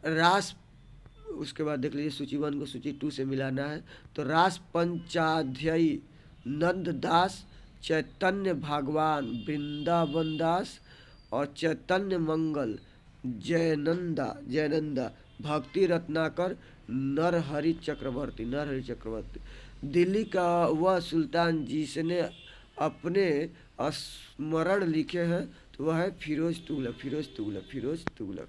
रास, उसके बाद देख लीजिए सूची 1 को सूची 2 से मिलाना है। तो रास पंचाध्यायी नंद दास, चैतन्य भगवान वृंदावन दास और चैतन्य मंगल जयनंदा, भक्ति रत्नाकर नरहरि चक्रवर्ती। दिल्ली का वह सुल्तान जिसने अपने स्मरण लिखे हैं तो वह है फिरोज तुगलक।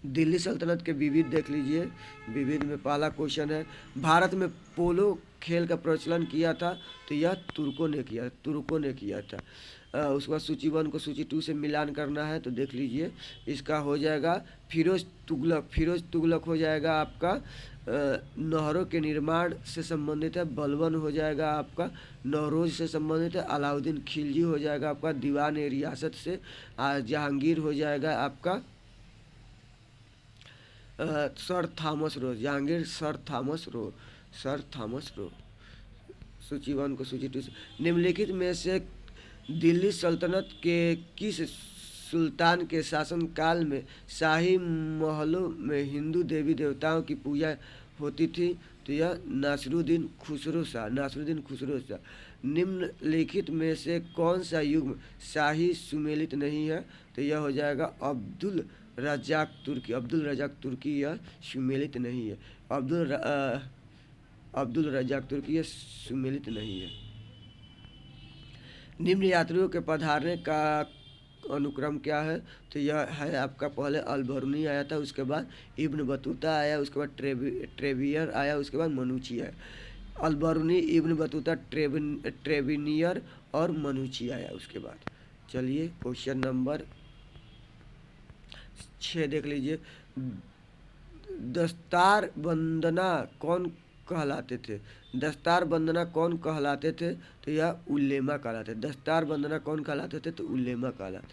दिल्ली सल्तनत के विविध देख लीजिए। विविध में पहला क्वेश्चन है, भारत में पोलो खेल का प्रचलन किया था? तो यह तुर्कों ने किया था। उसके बाद सूची 1 को सूची 2 से मिलान करना है, तो देख लीजिए इसका हो जाएगा फिरोज तुगलक हो जाएगा आपका नहरों के निर्माण से संबंधित है। बलबन हो जाएगा आपका नौरोज से संबंधित है। अलाउद्दीन खिलजी हो जाएगा आपका दीवान रियासत से। जहांगीर हो जाएगा आपका सर थॉमस रो। सूची 1 को सूची 2 से निम्नलिखित में से दिल्ली सल्तनत के किस सुल्तान के शासनकाल में शाही महलों में हिंदू देवी देवताओं की पूजा होती थी? तो यह नासिरुद्दीन खुसरो शाह। निम्नलिखित में से कौन सा युग्म शाही सुमेलित नहीं है? तो यह हो जाएगा अब्दुल रजाक तुर्की यह सुमेलित नहीं है। अब्दुल रजाक तुर्की यह सुमेलित नहीं है। निम्न यात्रियों के पधारने का अनुक्रम क्या है? तो यह है आपका पहले अल-बरूनी आया था, उसके बाद इब्न बतूता आया, उसके बाद ट्रेवियर आया, उसके बाद मनुची आया। अल-बरूनी, इब्न बतूता, ट्रेविनियर और मनुची आया उसके बाद। चलिए क्वेश्चन नंबर 6 देख लीजिए। दस्तार बंदना कौन कहलाते थे? दस्तार बंदना कौन कहलाते थे? तो यह उल्लेमा कहलाते थे। दस्तार बंदना कौन कहलाते थे? तो उल्लेमा कहलाते।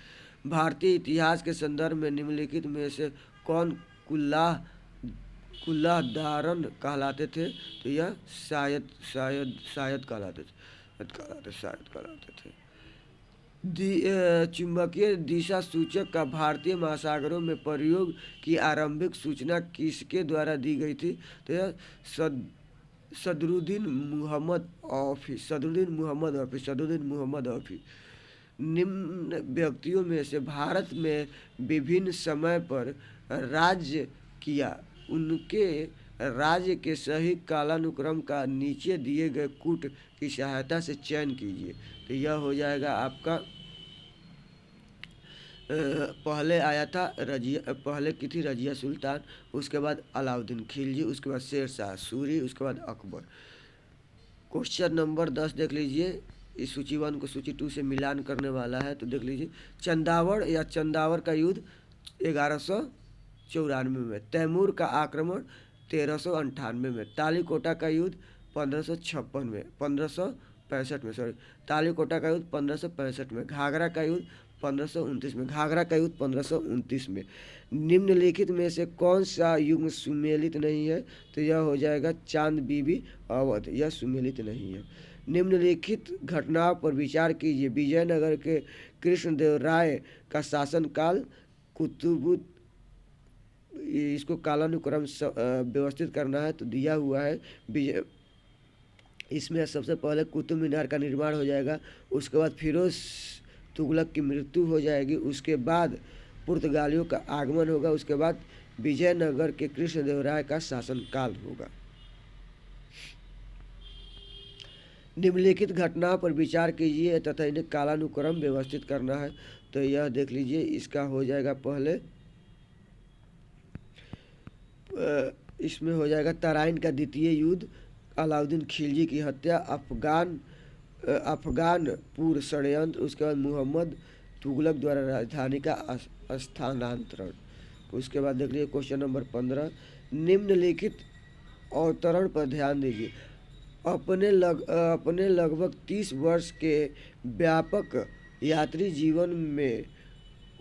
भारतीय इतिहास के संदर्भ में निम्नलिखित में से कौन कुल्लाह दारन कहलाते थे? तो यह शायद कहलाते थे। चुंबकीय दिशा सूचक का भारतीय महासागरों में प्रयोग की आरंभिक सूचना किसके द्वारा दी गई थी? तो यह सदरुद्दीन मुहम्मद औफी। निम्न व्यक्तियों में से भारत में विभिन्न समय पर राज्य किया, उनके राज्य के सही कालानुक्रम का नीचे दिए गए कूट की सहायता से चयन कीजिए। तो यह हो जाएगा आपका पहले की थी रजिया सुल्तान, उसके बाद अलाउद्दीन खिलजी, उसके बाद शेर शाह सूरी, उसके बाद अकबर। क्वेश्चन नंबर 10 देख लीजिए। इस सूची 1 को सूची 2 से मिलान करने वाला है। तो देख लीजिए, चंदावड़ का युद्ध 1194 में, तैमूर का आक्रमण 1398 में, तालीकोटा का युद्ध 1565 में, तालीकोटा का युद्ध 1565 में, घाघरा का युद्ध 1529 में। निम्नलिखित में से कौन सा युग्म सुमेलित नहीं है? तो यह हो जाएगा चांद बीबी अवध, यह सुमेलित नहीं है। निम्नलिखित घटनाओं पर विचार कीजिए। विजयनगर के कृष्णदेवराय का शासनकाल इसको कालानुक्रम व्यवस्थित करना है तो दिया हुआ है। इसमें सबसे पहले कुतुब मीनार का निर्माण हो जाएगा, उसके बाद फिरोज तुगलक की मृत्यु हो जाएगी, उसके बाद पुर्तगालियों का आगमन होगा, उसके बाद विजयनगर के कृष्णदेवराय का शासनकाल होगा। निम्नलिखित घटनाओं पर विचार कीजिए तथा इन्हें कालानुक्रम व्यवस्थित करना है। तो यह देख लीजिए, इसका हो जाएगा पहले इसमें हो जाएगा तराइन का द्वितीय युद्ध, अलाउद्दीन खिलजी की हत्या, अफगानपुर षड्यंत्र, उसके बाद मुहम्मद तुगलक द्वारा राजधानी का स्थानांतरण। उसके बाद देख लीजिए क्वेश्चन नंबर 15। निम्नलिखित अवतरण पर ध्यान दीजिए। अपने लगभग 30 वर्ष के व्यापक यात्री जीवन में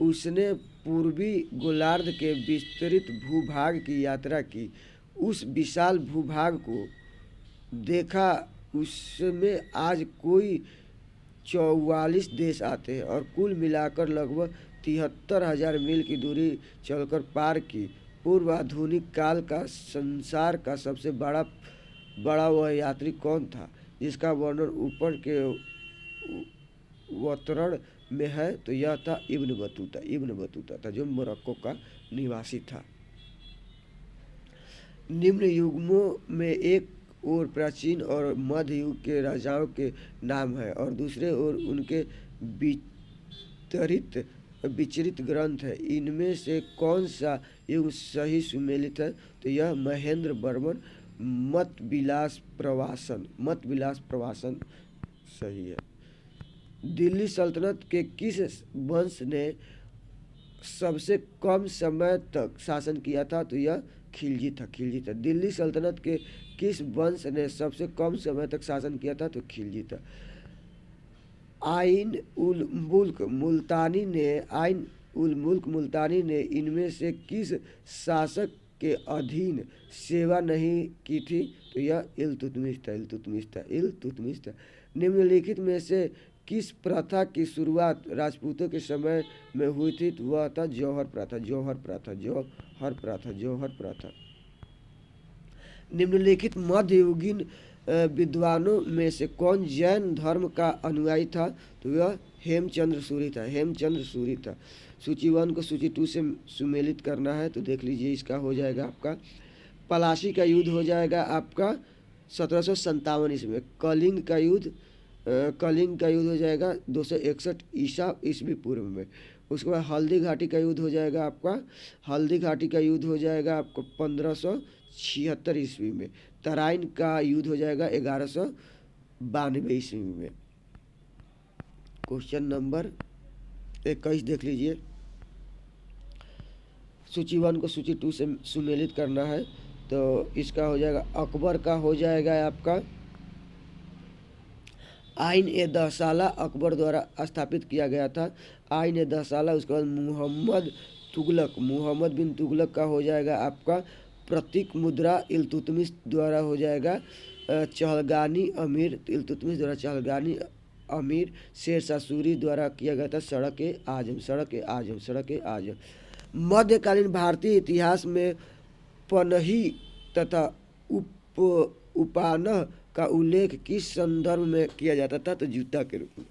उसने पूर्वी गोलार्ध के विस्तृत भूभाग की यात्रा की। उस विशाल भूभाग को देखा, उसमें आज कोई 44 देश आते हैं और कुल मिलाकर लगभग 73,000 मील की दूरी चलकर पार की। पूर्व आधुनिक काल का संसार का सबसे बड़ा वह यात्री कौन था जिसका वर्णन ऊपर के अवतरण में है? तो यह था इब्न बतूता था, जो मोरक्को का निवासी था। निम्न युग्मों में एक ओर प्राचीन और मध्य युग के राजाओं के नाम है और दूसरे ओर उनके विचरित ग्रंथ है। इनमें से कौन सा युग सही सुमेलित है? तो यह महेंद्र वर्मन मत विलास प्रवासन सही है। दिल्ली सल्तनत के किस वंश ने सबसे कम समय तक शासन किया था? तो यह खिलजी था। दिल्ली सल्तनत के किस वंश ने सबसे कम समय तक शासन किया था? तो खिलजी था। आइन उल मुल्क मुल्तानी ने इनमें से किस शासक के अधीन सेवा नहीं की थी? तो यह इल्तुतमिश था। निम्नलिखित में से किस प्रथा की शुरुआत राजपूतों के समय में हुई थी? तो वह था जौहर प्रथा। निम्नलिखित मध्ययुगीन विद्वानों में से कौन जैन धर्म का अनुयायी था? तो वह हेमचंद्र सूरी था। सूची 1 को सूची 2 से सुमेलित करना है तो देख लीजिए, इसका हो जाएगा आपका पलासी का युद्ध हो जाएगा आपका 1757 ईस्वी में। कलिंग का युद्ध हो जाएगा 261 ईस्वी पूर्व में। उसके बाद हल्दी घाटी का युद्ध हो जाएगा आपका 1576 ईस्वी में। तराइन का युद्ध हो जाएगा 1192 ईस्वी में। क्वेश्चन नंबर 21 देख लीजिए, सूची 1 को सूची 2 से सुमेलित करना है तो इसका हो जाएगा अकबर का हो जाएगा आपका आइन ए दहसाला अकबर द्वारा स्थापित किया गया था। आइन ए दहसाला। उसके बाद मुहम्मद बिन तुगलक का हो जाएगा आपका प्रतीक मुद्रा इल्तुतमिश द्वारा हो जाएगा चहलगानी अमीर। इल्तुतमिश द्वारा चहलगानी अमीर। शेर शाह सूरी द्वारा किया गया था सड़क आजम। मध्यकालीन भारतीय इतिहास में पनही तथा उपानह का उल्लेख किस संदर्भ में किया जाता था? तो जूता के रूप में।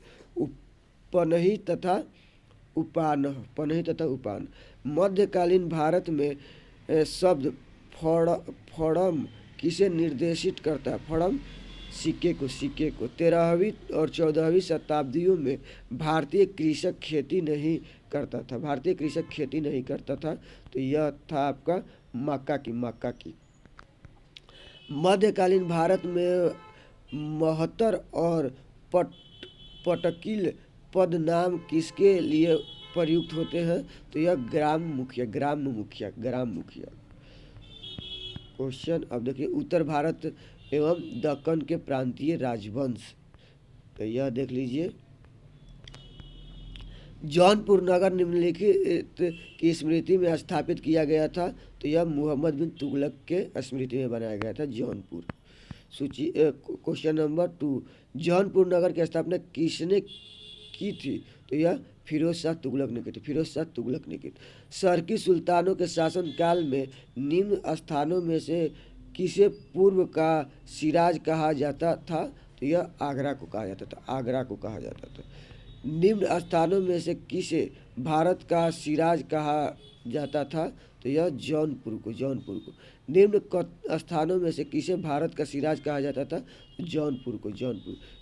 पनही तथा उपानह। मध्यकालीन भारत में शब्द फड़म किसे निर्देशित करता है? फड़म सिक्के को। 13वीं और 14वीं शताब्दियों में भारतीय कृषक खेती नहीं करता था तो यह था आपका मक्का की। मध्यकालीन भारत में महतर और पटकील पद नाम किसके लिए प्रयुक्त होते हैं? तो यह ग्राम मुखिया। क्वेश्चन अब देखिए, उत्तर भारत एवं दक्कन के प्रांतीय राजवंश। तो यह देख लीजिए, जौनपुर नगर निम्नलिखित की स्मृति में स्थापित किया गया था तो यह मुहम्मद बिन तुगलक के स्मृति में बनाया गया था जौनपुर। सूची क्वेश्चन नंबर 2, जौनपुर नगर की स्थापना किसने की थी? तो यह फिरोज शाह तुगलक ने की। शर्की सुल्तानों के शासन काल में निम्न स्थानों में से किसे पूर्व का सिराज कहा जाता था? तो यह आगरा को कहा जाता था। निम्न स्थानों में से किसे भारत का सिराज कहा जाता था? तो यह जौनपुर को। निम्न स्थानों में से किसे भारत का सिराज कहा जाता था? जौनपुर को।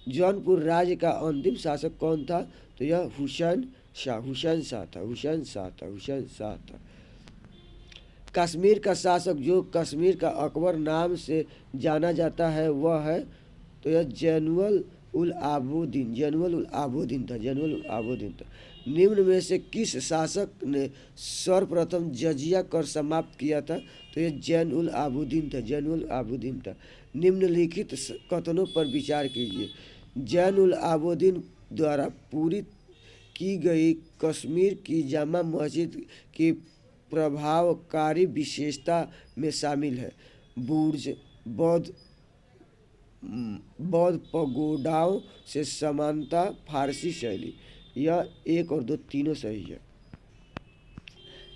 जौनपुर राज्य का अंतिम शासक कौन था? तो यह हुसैन शाह था। कश्मीर का शासक जो कश्मीर का अकबर नाम से जाना जाता है वह है? तो यह जैनुल उल आबोदीन था। निम्न में से किस शासक ने सर्वप्रथम जजिया कर समाप्त किया था? तो यह जैन उल आबोदीन था। निम्नलिखित कथनों पर विचार कीजिए। जैन उल आबोदीन द्वारा पूरी की गई कश्मीर की जामा मस्जिद की प्रभावकारी विशेषता में शामिल है बुर्ज, बौद्ध पगोडाओं से समानता, फारसी शैली। यह 1 और 2 तीनों सही है।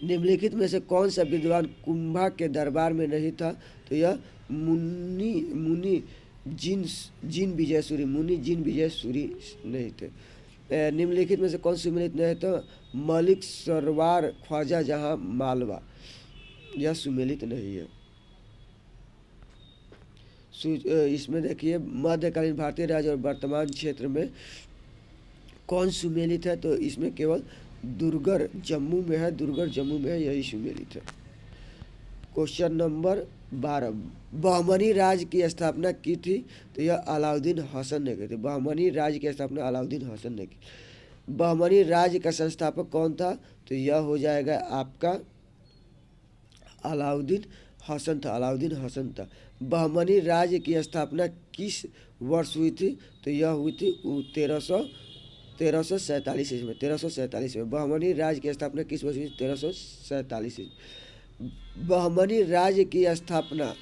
निम्नलिखित में से कौन सा विद्वान कुंभा के दरबार में नहीं था? तो यह मुनि जिन विजय सूरी नहीं थे। निम्नलिखित में से कौन सुमेलित नहीं था? मलिक सरवार ख्वाजा जहां मालवा। यह सुमेलित नहीं है। इसमें देखिए, मध्यकालीन भारतीय राज्य और वर्तमान क्षेत्र में कौन सुमेलित है? तो इसमें केवल दुर्गर जम्मू में है, यही सुमेलित है। क्वेश्चन नंबर 12, बहमनी राज्य की स्थापना की थी? तो यह अलाउद्दीन हसन ने की थी। बहमनी राज्य की स्थापना अलाउद्दीन हसन ने की। बहमनी राज्य का संस्थापक कौन था? तो यह हो जाएगा आपका अलाउद्दीन हसन था। बहमनी राज्य की स्थापना किस वर्ष हुई थी? तो यह हुई थी 1347 में। बहमनी राज्य की स्थापना किस वर्ष हुई? 1347 ईस्वी। बहमनी राज्य की स्थापना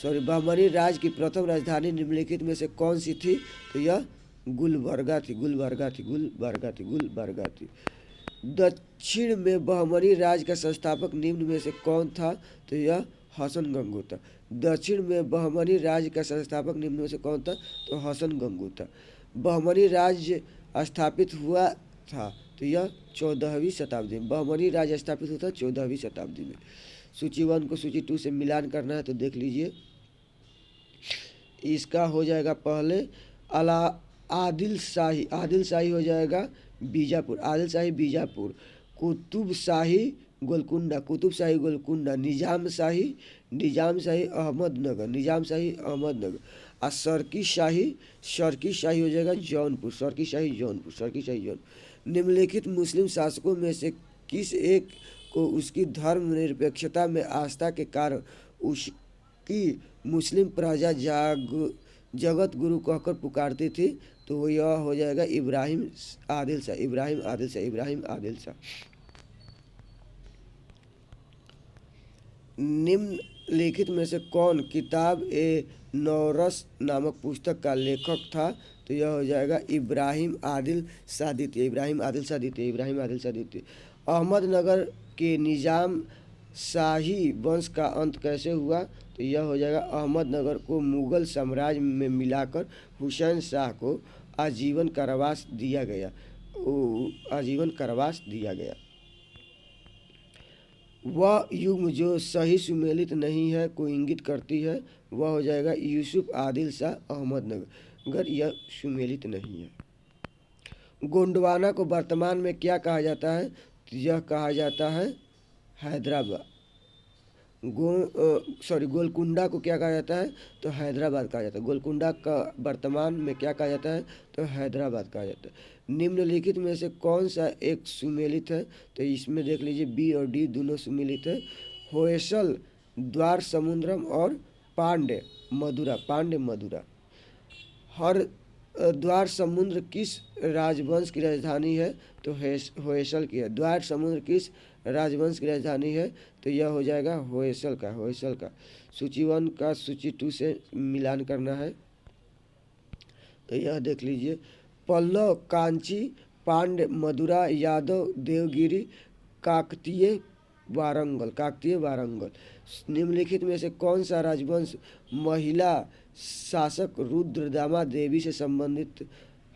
बहमनी राज्य की प्रथम राजधानी निम्नलिखित में से कौन सी थी? तो यह गुलबर्गा थी, गुलबर्गा थी, गुलबर्गा थी, गुलबर्गा थी। दक्षिण में बहमनी राज्य का संस्थापक निम्न में से कौन था? तो यह हसन गंगू था। दक्षिण में बहमनी राज्य का संस्थापक निम्न में से कौन था? तो हसन गंगू था। बहमनी राज्य स्थापित हुआ था तो यह 14वीं शताब्दी में। बहमनी राज्य स्थापित हुआ था 14वीं शताब्दी में। सूची 1 को सूची 2 से मिलान करना है तो देख लीजिए। इसका हो जाएगा पहले अला आदिल शाही हो जाएगा बीजापुर, आदिल शाही बीजापुर। कुतुब शाही गोलकुंडा, निजाम शाही अहमदनगर। और सरकी शाही हो जाएगा जौनपुर, सरकी शाही। निम्नलिखित मुस्लिम शासकों में से किस एक को उसकी धर्मनिरपेक्षता में आस्था के कारण उसकी मुस्लिम प्रजा जगत गुरु कहकर पुकारती थी? तो यह हो जाएगा इब्राहिम आदिल शाह। निम्नलिखित में से कौन किताब ए नौरस नामक पुस्तक का लेखक था? तो यह हो जाएगा इब्राहिम आदिल शाह द्वितीय। अहमदनगर के निजाम शाही वंश का अंत कैसे हुआ? तो यह हो जाएगा अहमदनगर को मुगल साम्राज्य में मिलाकर हुसैन शाह को आजीवन कारावास दिया गया। वह युग जो सही सुमेलित नहीं है को इंगित करती है, वह हो जाएगा यूसुफ आदिल शाह अहमदनगर, यह सुमेलित नहीं है। गोंडवाना को वर्तमान में क्या कहा जाता है? तो यह कहा जाता है हैदराबाद। गोलकुंडा को क्या कहा जाता है? तो हैदराबाद कहा जाता है। गोलकुंडा का वर्तमान में क्या कहा जाता है? तो हैदराबाद कहा जाता है। निम्नलिखित में से कौन सा एक सुमेलित है? तो इसमें देख लीजिए बी और डी दोनों सुमेलित है। होयसल द्वार समुद्रम और पांड्य मदुरा। हर द्वार समुद्र किस राजवंश की राजधानी है? तो होयसल की है। द्वार समुद्र किस राजवंश की राजधानी है? तो यह हो जाएगा होयसल का। सूची 1 का सूची 2 से मिलान करना है तो यह देख लीजिए। पल्लव, कांची, पांड्य, मदुरा, यादव, देवगिरी, काकतीय, वारंगल। निम्नलिखित में से कौन सा राजवंश महिला शासक रुद्रदामा देवी से संबंधित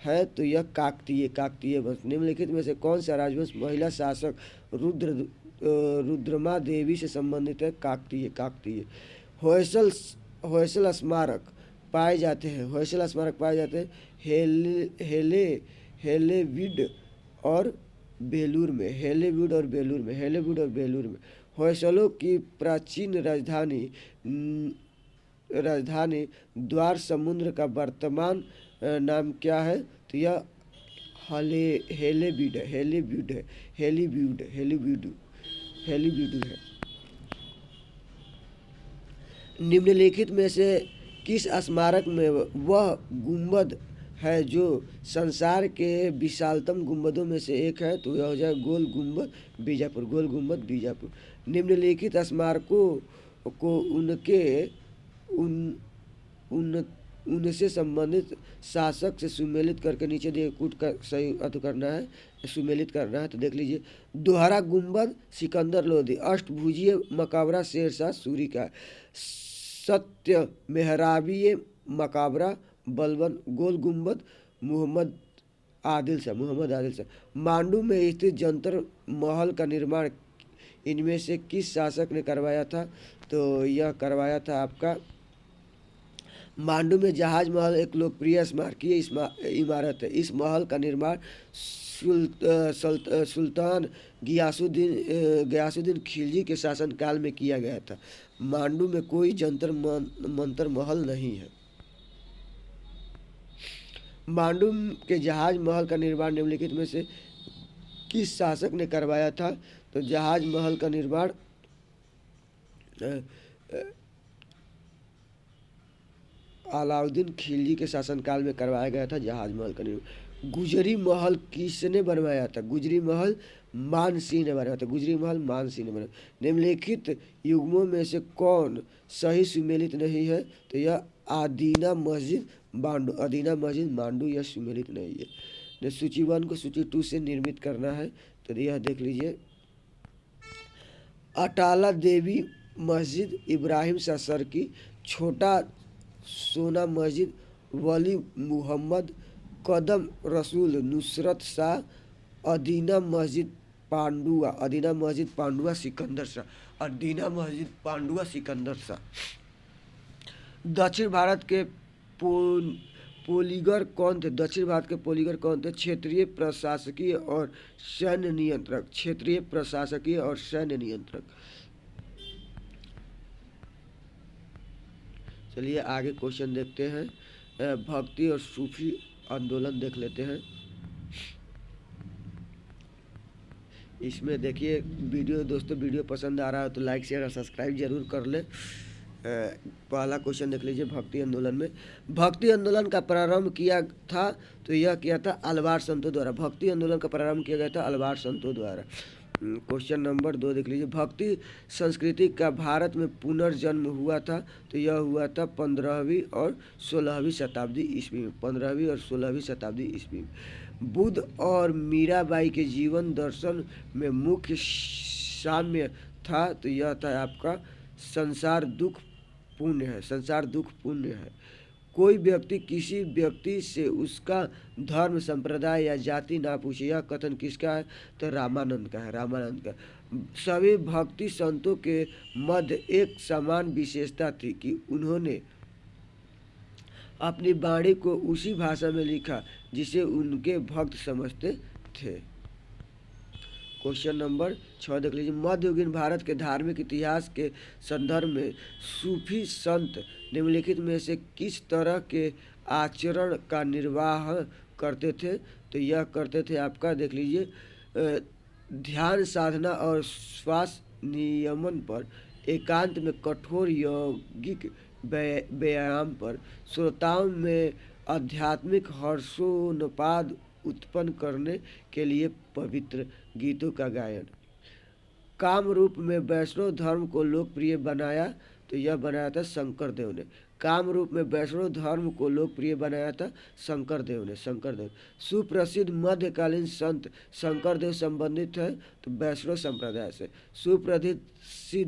है? तो यह काकतीय वंश। निम्नलिखित में से कौन सा राजवंश महिला शासक रुद्रमा देवी से संबंधित है? काकतीय। होयसल स्मारक पाए जाते हैं हेलेविड और बेलूर में। होयसलों की प्राचीन राजधानी द्वार समुद्र का वर्तमान नाम क्या है? तो यह हेलीब्यूड है। निम्नलिखित में से किस स्मारक में वह गुंबद है जो संसार के विशालतम गुंबदों में से एक है? तो यह हो जाए गोल गुंबद बीजापुर। निम्नलिखित स्मारकों को उनसे संबंधित शासक से सुमेलित करके नीचे दिए कूट का सही अर्थ करना है, सुमेलित करना है तो देख लीजिए। दोहरा गुंबद सिकंदर लोधी, अष्टभुजीय मकबरा शेरशाह सूरी का, सत्य मेहराबीय मकबरा बलबन, गोल गुंबद मोहम्मद आदिल शाह। मांडू में स्थित जंतर महल का निर्माण इनमें से किस शासक ने करवाया था? तो यह करवाया था आपका मांडू में जहाज महल एक लोकप्रिय स्मारकीय इमारत है। इस महल का निर्माण सुल्तान गयासुद्दीन खिलजी के शासनकाल में किया गया था। मांडू में कोई जंतर मंतर महल नहीं है। मांडू के जहाज महल का निर्माण निम्नलिखित में से किस शासक ने करवाया था? तो जहाज महल का निर्माण अलाउद्दीन खिलजी के शासनकाल में करवाया गया था जहाज महल का निर्माण। गुजरी महल किसने बनवाया था? गुजरी महल मान सिंह ने बनवाया था। गुजरी महल मान सिंह ने बनवाया। निम्नलिखित युग्मों में से कौन सही सुमेलित नहीं है? तो यह आदीना मस्जिद मांडू यह सुमेलित नहीं है। सूची 1 को सूची 2 से निर्मित करना है तो यह देख लीजिए। अटाला देवी मस्जिद इब्राहिम ससर की, छोटा सोना मस्जिद वली मुहम्मद, कदम रसूल नुसरत शाह, अदीना मस्जिद पांडुआ सिकंदर शाह। अदीना मस्जिद पांडुआ सिकंदर शाह। दक्षिण भारत के पोलीगर कौन थे? दक्षिण भारत के पोलीगर कौन थे? क्षेत्रीय प्रशासकीय और सैन्य नियंत्रक। क्षेत्रीय प्रशासकीय और सैन्य नियंत्रक। चलिए आगे क्वेश्चन देखते हैं। भक्ति और सूफी आंदोलन देख लेते हैं। इसमें देखिए दोस्तों वीडियो पसंद आ रहा है तो लाइक शेयर और सब्सक्राइब जरूर कर ले। पहला क्वेश्चन देख लीजिए। भक्ति आंदोलन में भक्ति आंदोलन का प्रारंभ किया था तो यह किया था अलवार संतों द्वारा। भक्ति आंदोलन का प्रारंभ किया गया था अलवार संतों द्वारा। क्वेश्चन नंबर 2 देख लीजिए। भक्ति संस्कृति का भारत में पुनर्जन्म हुआ था तो यह हुआ था 15वीं और 16वीं शताब्दी ईस्वी में। 15वीं और 16वीं शताब्दी ईस्वी में। बुद्ध और मीराबाई के जीवन दर्शन में मुख्य साम्य था तो यह था आपका संसार दुख पुण्य है। संसार दुख पुण्य है। कोई व्यक्ति किसी व्यक्ति से उसका धर्म संप्रदाय या जाति ना पूछे, यह कथन किसका है? तो रामानंद का है। रामानंद का। सभी भक्ति संतों के मध्य एक समान विशेषता थी कि उन्होंने अपनी वाणी को उसी भाषा में लिखा जिसे उनके भक्त समझते थे। क्वेश्चन नंबर 6 देख लीजिए। मध्ययुगीन भारत के धार्मिक इतिहास के संदर्भ में सूफी संत निम्नलिखित में से किस तरह के आचरण का निर्वाह करते थे? तो यह करते थे आपका देख लीजिए ध्यान साधना और श्वास नियमन पर, एकांत में कठोर यौगिक व्यायाम पर, श्रोताओं में आध्यात्मिक हर्षोन्माद उत्पन्न करने के लिए पवित्र गीतों का गायन। काम रूप में वैष्णव धर्म को लोकप्रिय बनाया तो यह बनाया था शंकरदेव ने। काम रूप में वैष्णव धर्म को लोकप्रिय बनाया था शंकरदेव ने। सुप्रसिद्ध मध्यकालीन संत शंकरदेव संबंधित है तो वैष्णव संप्रदाय से।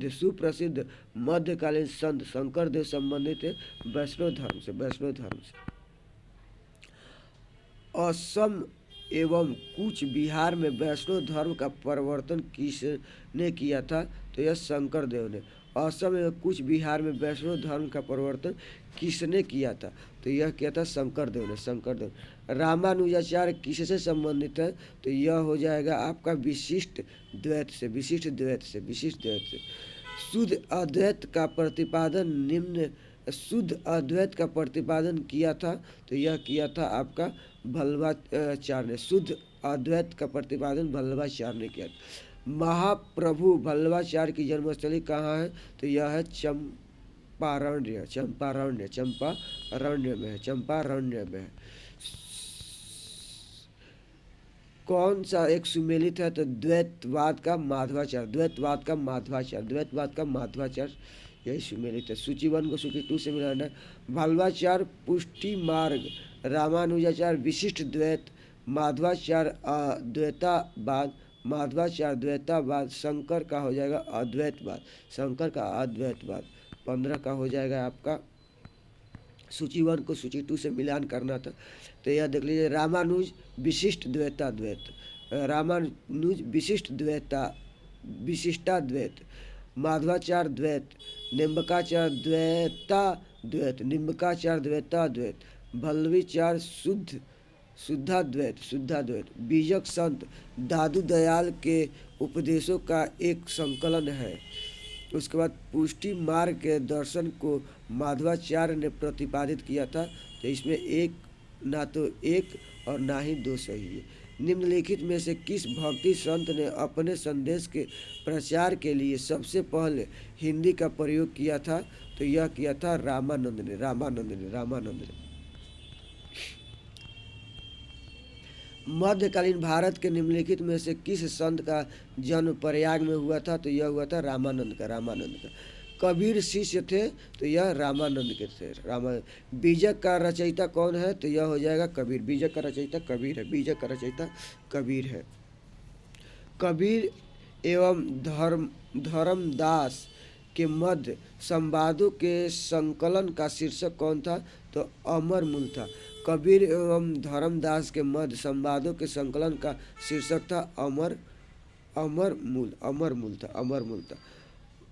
सुप्रसिद्ध मध्यकालीन संत शंकरदेव संबंधित है वैष्णव धर्म से। असम एवं कूच बिहार में वैष्णव धर्म का प्रवर्तन किसने किया था? तो यह शंकरदेव ने। असम एवं कूच बिहार में वैष्णव धर्म का प्रवर्तन किसने किया था? तो यह किया था शंकरदेव ने। रामानुजाचार्य किससे संबंधित है? तो यह हो जाएगा आपका विशिष्ट द्वैत से। शुद्ध अद्वैत का प्रतिपादन किया था तो यह किया था आपका वल्लभाचार्य ने। शुद्ध अद्वैत का प्रतिपादन वल्लभाचार्य ने किया। महाप्रभु वल्लभाचार्य की जन्मस्थली कहाँ है? तो यह है चंपारण्य में है। कौन सा एक सुमेलित है? तो द्वैतवाद का माधवाचार्य यही सुमेलित है। सूची 1 को सूची 2 से मिलाना है। वल्लभाचार्य पुष्टि मार्ग, रामानुजाचार्य विशिष्ट द्वैत, माधवाचार्य द्वैतावाद, शंकर का हो जाएगा अद्वैतवाद। 15 का हो जाएगा आपका। सूची 1 को सूची 2 से मिलान करना था तो यह देख लीजिए। रामानुज विशिष्ट विशिष्टाद्वैत, माधवाचार्य द्वैत, निम्बकाचार्य द्वैताद्वैत, वल्लवीचार्य शुद्धाद्वैत। बीजक संत दादू दयाल के उपदेशों का एक संकलन है। उसके बाद पुष्टि मार्ग के दर्शन को माधवाचार्य ने प्रतिपादित किया था तो इसमें ना तो एक और ना ही 2 सही है। निम्नलिखित में से किस भक्ति संत ने अपने संदेश के प्रचार के लिए सबसे पहले हिंदी का प्रयोग किया था? तो यह किया था रामानंद ने। मध्यकालीन भारत के निम्नलिखित में से किस संत का जन्म प्रयाग में हुआ था? तो यह हुआ था रामानंद का। कबीर शिष्य थे, तो यह रामानंद के थे। बीजक का रचयिता कौन है? तो यह हो जाएगा कबीर। बीजक का रचयिता कबीर है। बीजक का रचयिता कबीर है। कबीर एवं धर्मदास के मध्य संवादों के संकलन का शीर्षक कौन था? तो अमर मूल था। कबीर एवं धर्मदास के मध्य संवादों के संकलन का शीर्षक था अमर मूल था।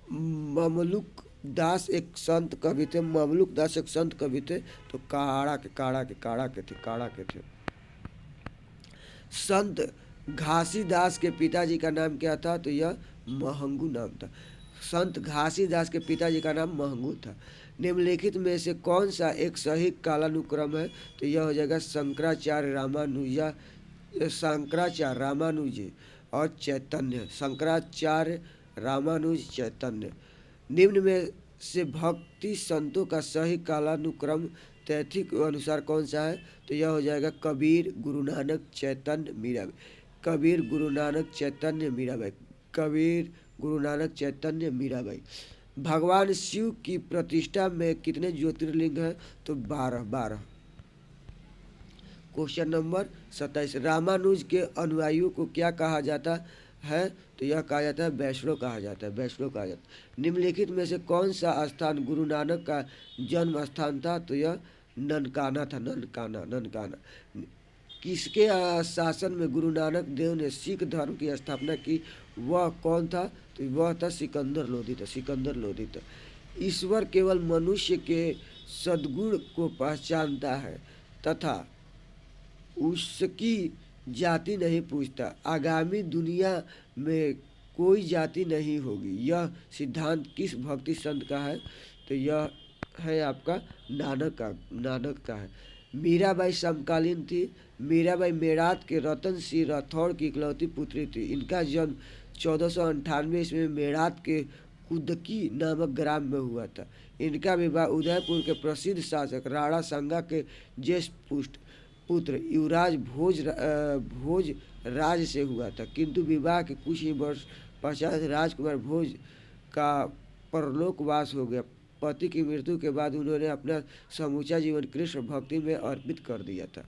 ममलुक दास एक संत कवि थे। तो काड़ा के थे। संत घासीदास के पिताजी का नाम क्या था? तो यह महंगू नाम था। संत घासीदास के पिताजी का नाम महंगू था। निम्नलिखित में से कौन सा एक सही कालानुक्रम है? तो यह हो जाएगा शंकराचार्य रामानुज और चैतन्य। शंकराचार्य रामानुज चैतन्य। निम्न में से भक्ति संतों का सही कालानुक्रम तैथी के अनुसार कौन सा है? तो यह हो जाएगा कबीर, गुरु नानक, चैतन्य, मीराबाई। कबीर, गुरु नानक, चैतन्य, मीराबाई। कबीर, गुरु नानक, चैतन्य, मीराबाई। भगवान शिव की प्रतिष्ठा में कितने ज्योतिर्लिंग हैं? तो 12। Question number 27। रामानुज के अनुयायियों को क्या कहा जाता है? तो यह कहा जाता है वैष्णव कहा जाता है। निम्नलिखित में से कौन सा स्थान गुरु नानक का जन्म स्थान था? तो यह ननकाना था। ननकाना। किसके शासन में गुरु नानक देव ने सिख धर्म की स्थापना की? वह कौन था? तो वह था सिकंदर लोधी था। ईश्वर केवल मनुष्य के सद्गुण को पहचानता है तथा उसकी जाति नहीं पूछता। आगामी दुनिया में कोई जाति नहीं होगी। यह सिद्धांत किस भक्ति संत का है? तो यह है आपका नानक का है। मीराबाई समकालीन थी। मीराबाई मेरठ के रतन सिंह राठौड़ की इकलौती पुत्री थी। इनका जन्म 1498 ईस्वी में मेरठ के कुदकी नामक ग्राम में हुआ था। इनका विवाह उदयपुर के प्रसिद्ध शासक राणा सांगा के ज्येष्ठ पुत्र युवराज भोज राज से हुआ था, किंतु विवाह के कुछ ही वर्ष पश्चात राजकुमार भोज का परलोकवास हो गया। पति की मृत्यु के बाद उन्होंने अपना समूचा जीवन कृष्ण भक्ति में अर्पित कर दिया था।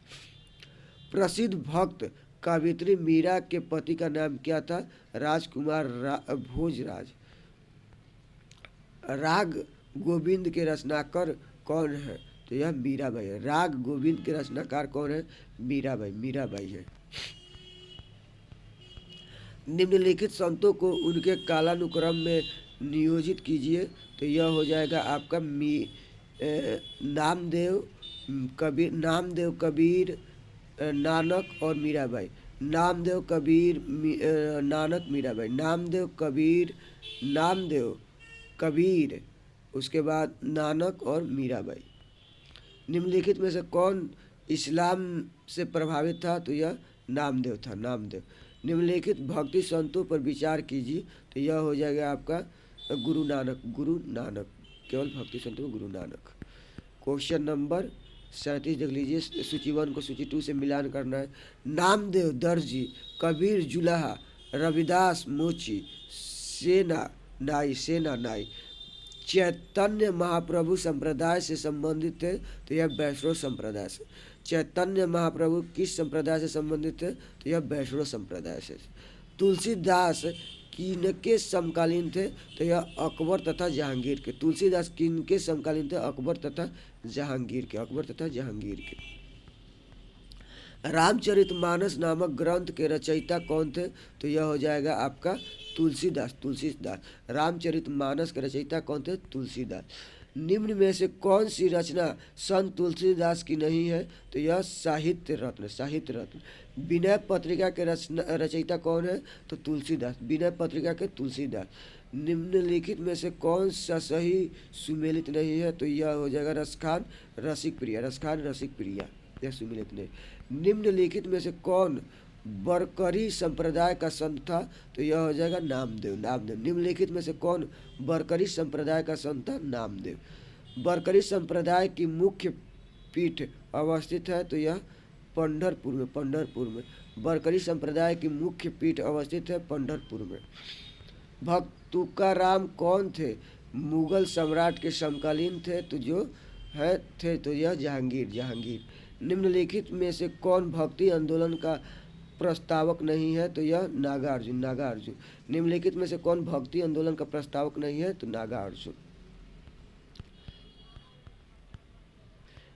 प्रसिद्ध भक्त कवियत्री मीरा के पति का नाम क्या था? राजकुमार भोजराज। राग गोविंद के रचनाकार कौन है? तो यह मीराबाई है। राग गोविंद के रचनाकार कौन है? मीराबाई है। निम्नलिखित संतों को उनके कालानुक्रम में नियोजित कीजिए। तो यह हो जाएगा आपका नामदेव, कबीर, नानक और मीराबाई। नामदेव, कबीर, नानक, मीराबाई। नामदेव, कबीर, उसके बाद नानक और मीराबाई। निम्नलिखित में से कौन इस्लाम से प्रभावित था? तो यह नामदेव था। निम्नलिखित भक्ति संतों पर विचार कीजिए। तो यह हो जाएगा आपका गुरु नानक। केवल भक्ति संतों में गुरु नानक। क्वेश्चन नंबर 37 देख लीजिए। सूची 1 को सूची 2 से मिलान करना है। नामदेव दर्जी, कबीर जुलाहा, रविदास मोची, सेना नाई चैतन्य महाप्रभु संप्रदाय से संबंधित थे। तो यह वैष्णव संप्रदाय से। चैतन्य महाप्रभु किस संप्रदाय से संबंधित थे? तो यह वैष्णव संप्रदाय से। तुलसीदास किनके समकालीन थे? तो यह अकबर तथा जहांगीर के। तुलसीदास किनके समकालीन थे? अकबर तथा जहांगीर के। रामचरितमानस नामक ग्रंथ के रचयिता कौन थे? तो यह हो जाएगा आपका तुलसीदास। रामचरितमानस के रचयिता कौन थे? तुलसीदास। निम्न में से कौन सी रचना संत तुलसीदास की नहीं है? तो यह साहित्य रत्न। विनय पत्रिका के रचयिता कौन है? तो तुलसीदास। विनय पत्रिका के तुलसीदास। निम्नलिखित में से कौन सा सही सुमेलित नहीं है? तो यह हो जाएगा रसखान रसिक प्रिया। यह सुमेलित नहीं। निम्नलिखित में से कौन बरकरी संप्रदाय का संत था? तो यह हो जाएगा नामदेव। निम्नलिखित में से कौन बरकरी संप्रदाय का संत था? नामदेव। बरकरी संप्रदाय की मुख्य पीठ अवस्थित है? तो यह पंढरपुर में बरकरी संप्रदाय की मुख्य पीठ अवस्थित है पंढरपुर में। भक्त तुकाराम कौन थे? मुगल सम्राट के समकालीन थे, तो जो है थे तो यह जहांगीर। निम्नलिखित में से कौन भक्ति आंदोलन का प्रस्तावक नहीं है? तो यह नागार्जुन। निम्नलिखित में से कौन भक्ति आंदोलन का प्रस्तावक नहीं है? तो नागार्जुन।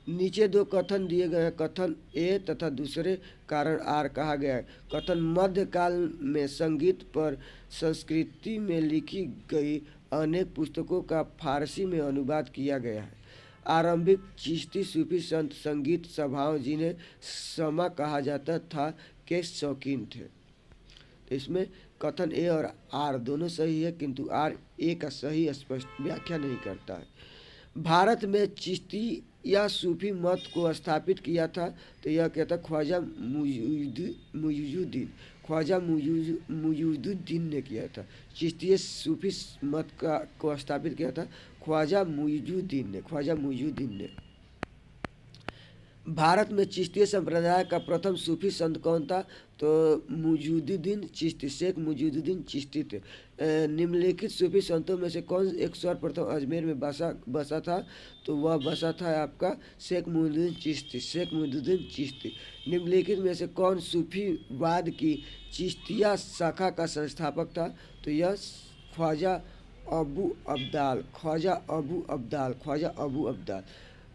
नीचे दो कथन दिए गए हैं, कथन ए तथा दूसरे कारण आर कहा गया है। कथन मध्यकाल में संगीत पर संस्कृति में लिखी गई अनेक पुस्तकों का फारसी में अनुवाद किया गया है। आरंभिक चिश्ती सूफी संत संगीत सभाओं जिन्हें समा कहा जाता था के शौकीन थे। तो इसमें कथन ए और आर दोनों सही है, किंतु आर ए का सही स्पष्ट व्याख्या नहीं करता है। भारत में चिश्ती या सूफी मत को स्थापित किया था, तो यह कहता ख्वाजा मुइजुद्दीन ने किया था। चिश्ती सूफी मत को स्थापित किया था ख्वाजा मुइजुद्दीन ने। भारत में चिश्ती संप्रदाय का प्रथम सूफी संत कौन था? तो मुइजुद्दीन चिश्ती, शेख मुइजुद्दीन चिश्ती थे। निम्नलिखित सूफी संतों में से कौन एक सर्वप्रथम अजमेर में बसा था? तो वह बसा था आपका शेख मुइजुद्दीन चिश्ती। निम्नलिखित में से कौन सूफीवाद की चिश्तिया शाखा का संस्थापक था? तो यह ख्वाजा अबू अब्दाल।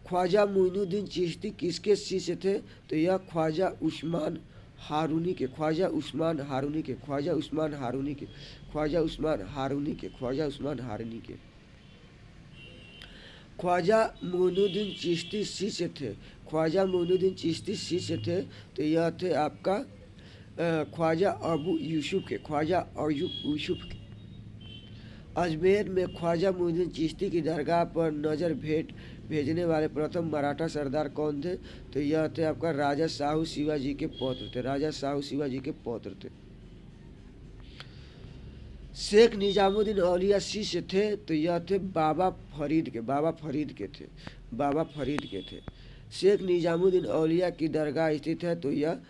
ख्वाजा मुइनुद्दीन चिश्ती किसके शिष्य थे? तो यह ख्वाजा उस्मान हारूनी के। ख्वाजा उस्मान मुइनुद्दीन चिश्ती शिष्य थे, तो यह थे आपका ख्वाजा अबू यूसुफ के। अजमेर में ख्वाजा मुइनुद्दीन चिश्ती की दरगाह पर नजर भेजने वाले प्रथम मराठा सरदार कौन थे? तो यह थे आपका राजा साहू शिवाजी के पौत्र थे। शेख निजामुद्दीन औलिया शिष्य थे, तो यह थे बाबा फरीद के थे। शेख निजामुद्दीन औलिया की दरगाह स्थित है, तो यह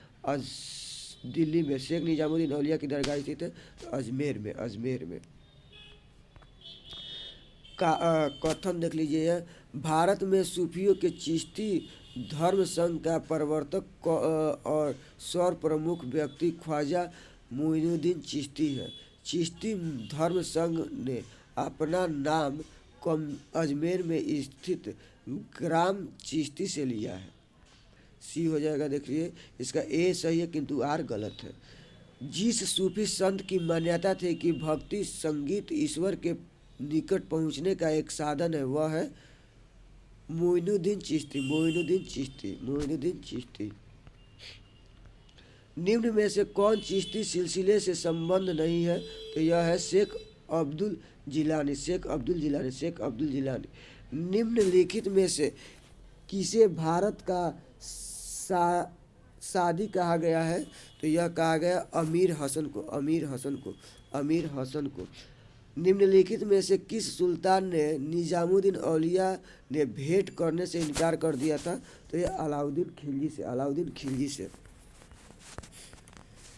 दिल्ली में। शेख निजामुद्दीन औलिया की दरगाह स्थित है तो अजमेर में। कथन देख लीजिए, भारत में सूफियों के चिश्ती धर्म संघ का प्रवर्तक और सर्वप्रमुख व्यक्ति ख्वाजा मुइनुद्दीन चिश्ती है। चिश्ती धर्म संघ ने अपना नाम अजमेर में स्थित ग्राम चिश्ती से लिया है। सी हो जाएगा, देखिए इसका ए सही है किंतु आर गलत है। जिस सूफी संत की मान्यता थी कि भक्ति संगीत ईश्वर के निकट पहुंचने का एक साधन है, वह है मुइनुद्दीन चिश्ती। निम्न में से कौन चिश्ती सिलसिले से संबंध नहीं है? तो यह है शेख अब्दुल जिलानी। निम्नलिखित में से किसे भारत का सादी कहा गया है? तो यह कहा गया अमीर हसन को। निम्नलिखित में से किस सुल्तान ने निजामुद्दीन औलिया ने भेंट करने से इनकार कर दिया था? तो यह अलाउद्दीन खिलजी से।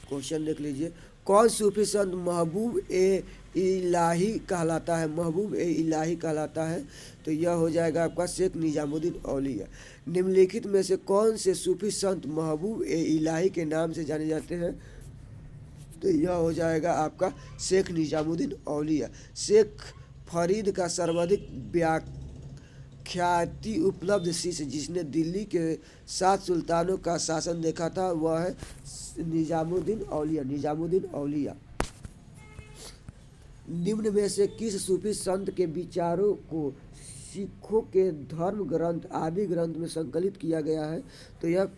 क्वेश्चन देख लीजिए, कौन सूफी संत महबूब ए इलाही कहलाता है? तो यह हो जाएगा आपका शेख निजामुद्दीन औलिया। निम्नलिखित में से कौन से सूफी संत महबूब ए इलाही के नाम से जाने जाते हैं? तो यह हो जाएगा आपका शेख निजामुद्दीन औलिया। शेख फरीद का सर्वाधिक ख्याति उपलब्ध शिष्य जिसने दिल्ली के 7 सुल्तानों का शासन देखा था, वह है निजामुद्दीन औलिया। निम्न में से किस सूफी संत के विचारों को सिखों के धर्म ग्रंथ आदि ग्रंथ में संकलित किया गया है? तो यह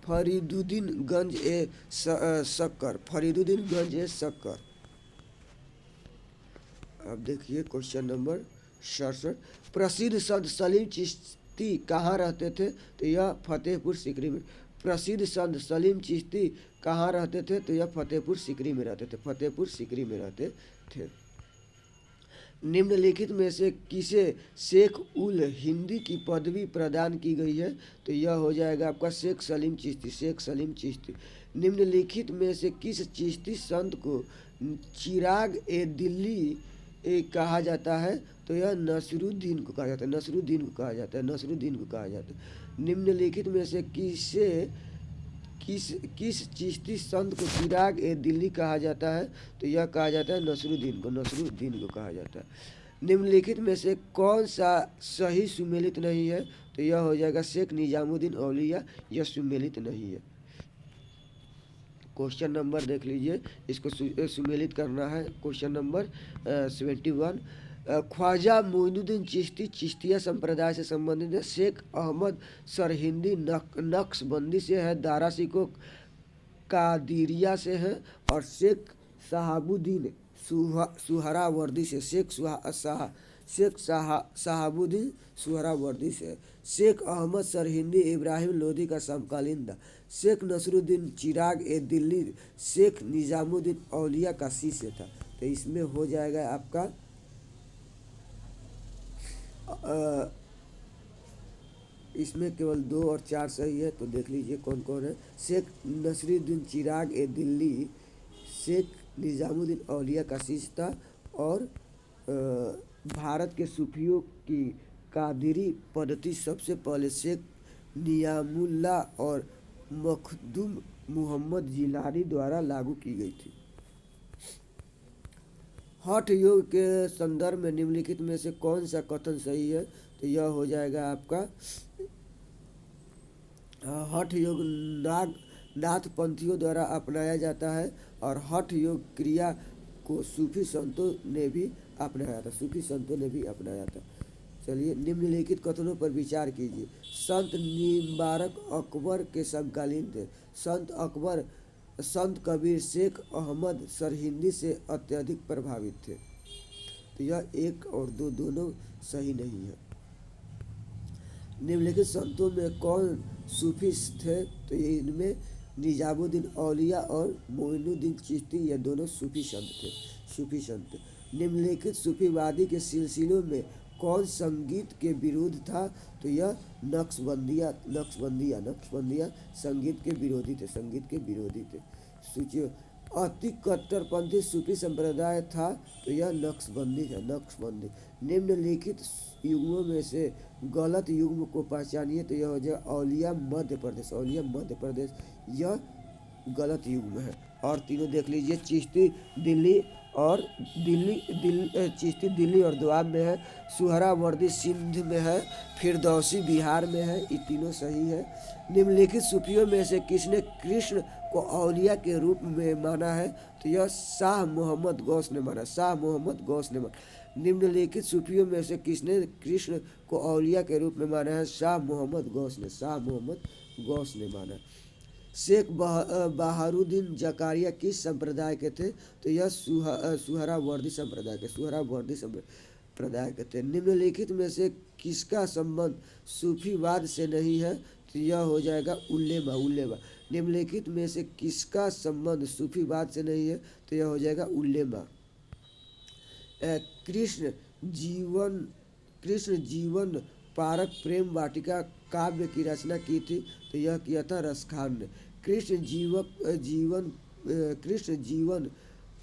फरीदुद्दीनगंज ए शक्कर। अब देखिए क्वेश्चन नंबर 67, प्रसिद्ध संत सलीम चिश्ती कहाँ रहते थे? तो यह फतेहपुर सीकरी में। प्रसिद्ध संत सलीम चिश्ती कहाँ रहते थे? तो यह फतेहपुर सीकरी में रहते थे। निम्नलिखित में से किसे शेख उल हिंदी की पदवी प्रदान की गई है? तो यह हो जाएगा आपका शेख सलीम चिश्ती, शेख सलीम चिश्ती। निम्नलिखित में से किस चिश्ती संत को चिराग ए दिल्ली कहा जाता है? तो यह नसरुद्दीन को कहा जाता है, नसरुद्दीन को कहा जाता है, नसरुद्दीन को कहा जाता है। निम्नलिखित में से किसे किस किस चिश्ती संत को चिराग ए दिल्ली कहा जाता है? तो यह कहा जाता है नसरुद्दीन को, नसरुद्दीन को कहा जाता है। निम्नलिखित में से कौन सा सही सुमेलित नहीं है? तो यह हो जाएगा शेख निजामुद्दीन औलिया, यह सुमेलित नहीं है। क्वेश्चन नंबर देख लीजिए, इसको सुमेलित करना है। क्वेश्चन नंबर 71, ख्वाजा मोइनुद्दीन चिश्ती चिश्तिया संप्रदाय से संबंधित है। शेख अहमद सरहिंदी नक्शबंदी से है, दारा सिको कादिरिया से है, और शेख शहाबुद्दीन सुहरावर्दी से, शेख शहाबुद्दीन सुहरावर्दी से। शेख अहमद सरहिंदी इब्राहिम लोधी का समकालीन था। शेख नसरुद्दीन चिराग ए दिल्ली शेख निजामुद्दीन औलिया का शिष्य था। तो इसमें हो जाएगा आपका इसमें केवल 2 और 4 सही है। तो देख लीजिए कौन कौन है। शेख नसरुद्दीन चिराग ए दिल्ली शेख निजामुद्दीन औलिया का शिष्य था, और भारत के सूफियों की कादिरी पद्धति सबसे पहले शेख नियामुल्लाह और मखदूम मोहम्मद जिलानी द्वारा लागू की गई थी। हठ योग के संदर्भ में निम्नलिखित में से कौन सा कथन सही है? तो यह हो जाएगा आपका हठ योग नाथ पंथियों द्वारा अपनाया जाता है, और हठ योग क्रिया को सूफी संतों ने भी अपनाया था, सूफी संतों ने भी अपनाया था। चलिए, निम्नलिखित कथनों पर विचार कीजिए। संत निम्बारक अकबर के समकालीन थे। संत कबीर शेख अहमद सरहिंदी से अत्यधिक प्रभावित थे। तो यह 1 और 2 दोनों सही नहीं है। निम्नलिखित संतों में कौन सूफी थे? तो ये इनमें निजामुद्दीन औलिया और मोइनुद्दीन चिश्ती, ये दोनों सूफी संत थे, सूफी संत। निम्नलिखित सूफीवादी के सिलसिलों में कौन संगीत के विरोध था? तो यह नक्शबंदिया संगीत के विरोधी थे, संगीत के विरोधी थे। सोचिए, अति कट्टरपंथी सूफी संप्रदाय था, तो यह नक्शबंदी है, नक्शबंदी। निम्नलिखित युग्मों में से गलत युग्म को पहचानिए। तो यह हो जाएगा औलिया मध्य प्रदेश, औलिया मध्य प्रदेश, यह गलत युग्म है। और तीनों देख लीजिए, चिश्ती दिल्ली और चिश्ती दिल्ली और दोआब में है, सुहरावर्दी सिंध में है, फिरदौसी बिहार में है, ये तीनों सही है। निम्नलिखित सूफियों में से किसने कृष्ण को औलिया के रूप में माना है? तो यह शाह मोहम्मद गौस ने माना, शाह मोहम्मद गौस ने माना। निम्नलिखित सूफियों में से किसने कृष्ण को औलिया के रूप में माना है? शाह मोहम्मद गौस ने, शाह मोहम्मद गौस ने माना। शेख बहारुद्दीन जकारिया किस संप्रदाय के थे? तो यह सुहरावर्दी संप्रदाय के, सुहरावर्दी संप्रदाय के थे। निम्नलिखित में से किसका संबंध सूफीवाद से नहीं है? तो यह हो जाएगा उल्लेमा, उल्लेमा। निम्नलिखित में से किसका संबंध सूफीवाद से नहीं है? तो यह हो जाएगा उल्लेमा। कृष्ण जीवन पारक प्रेम वाटिका काव्य की रचना की थी। तो यह किया था रसखान ने। कृष्ण जीवन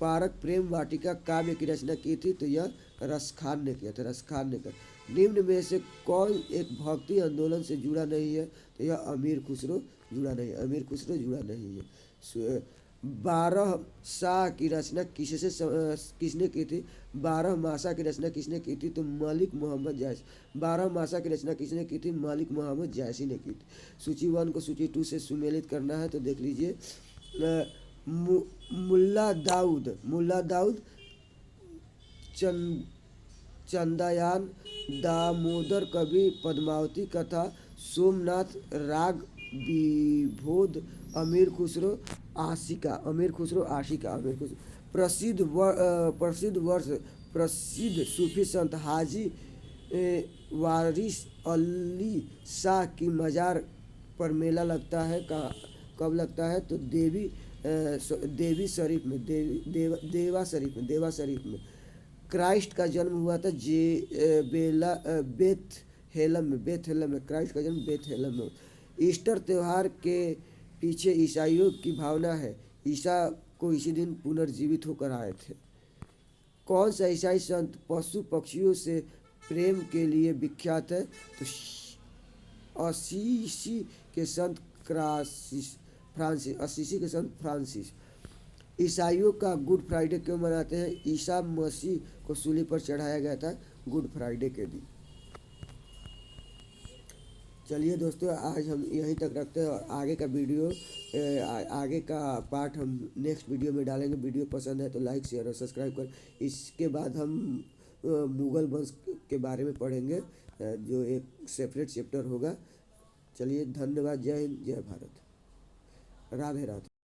पारक प्रेम वाटिका काव्य की रचना की थी। तो यह रसखान ने किया था, रसखान ने किया। निम्न में से कौन एक भक्ति आंदोलन से जुड़ा नहीं है? तो यह अमीर खुसरो जुड़ा नहीं, अमीर खुसरो जुड़ा नहीं है। 12 शाह की रचना किसने की थी? 12 मासा की रचना किसने की थी? तो मलिक मोहम्मद जायसी। 12 मासा की रचना किसने की थी? मलिक मोहम्मद जायसी ने की थी। सूची 1 को सूची 2 से सुमेलित करना है। तो देख लीजिए, मुल्ला दाऊद चंदायान, दामोदर कवि, पद्मावती कथा, सोमनाथ राग विभोद, अमीर खुसरो आशिका, प्रसिद्ध सूफी संत हाजी वारिस अली शाह की मजार पर मेला लगता है, कब लगता है? तो देवा शरीफ में, क्राइस्ट का जन्म हुआ था बेथलेम में क्राइस्ट का जन्म बेथलेम में। ईस्टर त्योहार के पीछे ईसाइयों की भावना है। ईसा को इसी दिन पुनर्जीवित होकर आए थे। कौन सा ईसाई संत पशु पक्षियों से प्रेम के लिए विख्यात है? तो असीसी के संत फ्रांसिस। ईसाइयों का गुड फ्राइडे क्यों मनाते हैं? ईसा मसीह को सूली पर चढ़ाया गया था गुड फ्राइडे के दिन। चलिए दोस्तों, आज हम यहीं तक रखते हैं और आगे का पार्ट हम नेक्स्ट वीडियो में डालेंगे। वीडियो पसंद है तो लाइक शेयर और सब्सक्राइब कर। इसके बाद हम मुगल वंश के बारे में पढ़ेंगे, जो एक सेपरेट चैप्टर होगा। चलिए, धन्यवाद। जय हिंद, जय भारत, राधे राधे।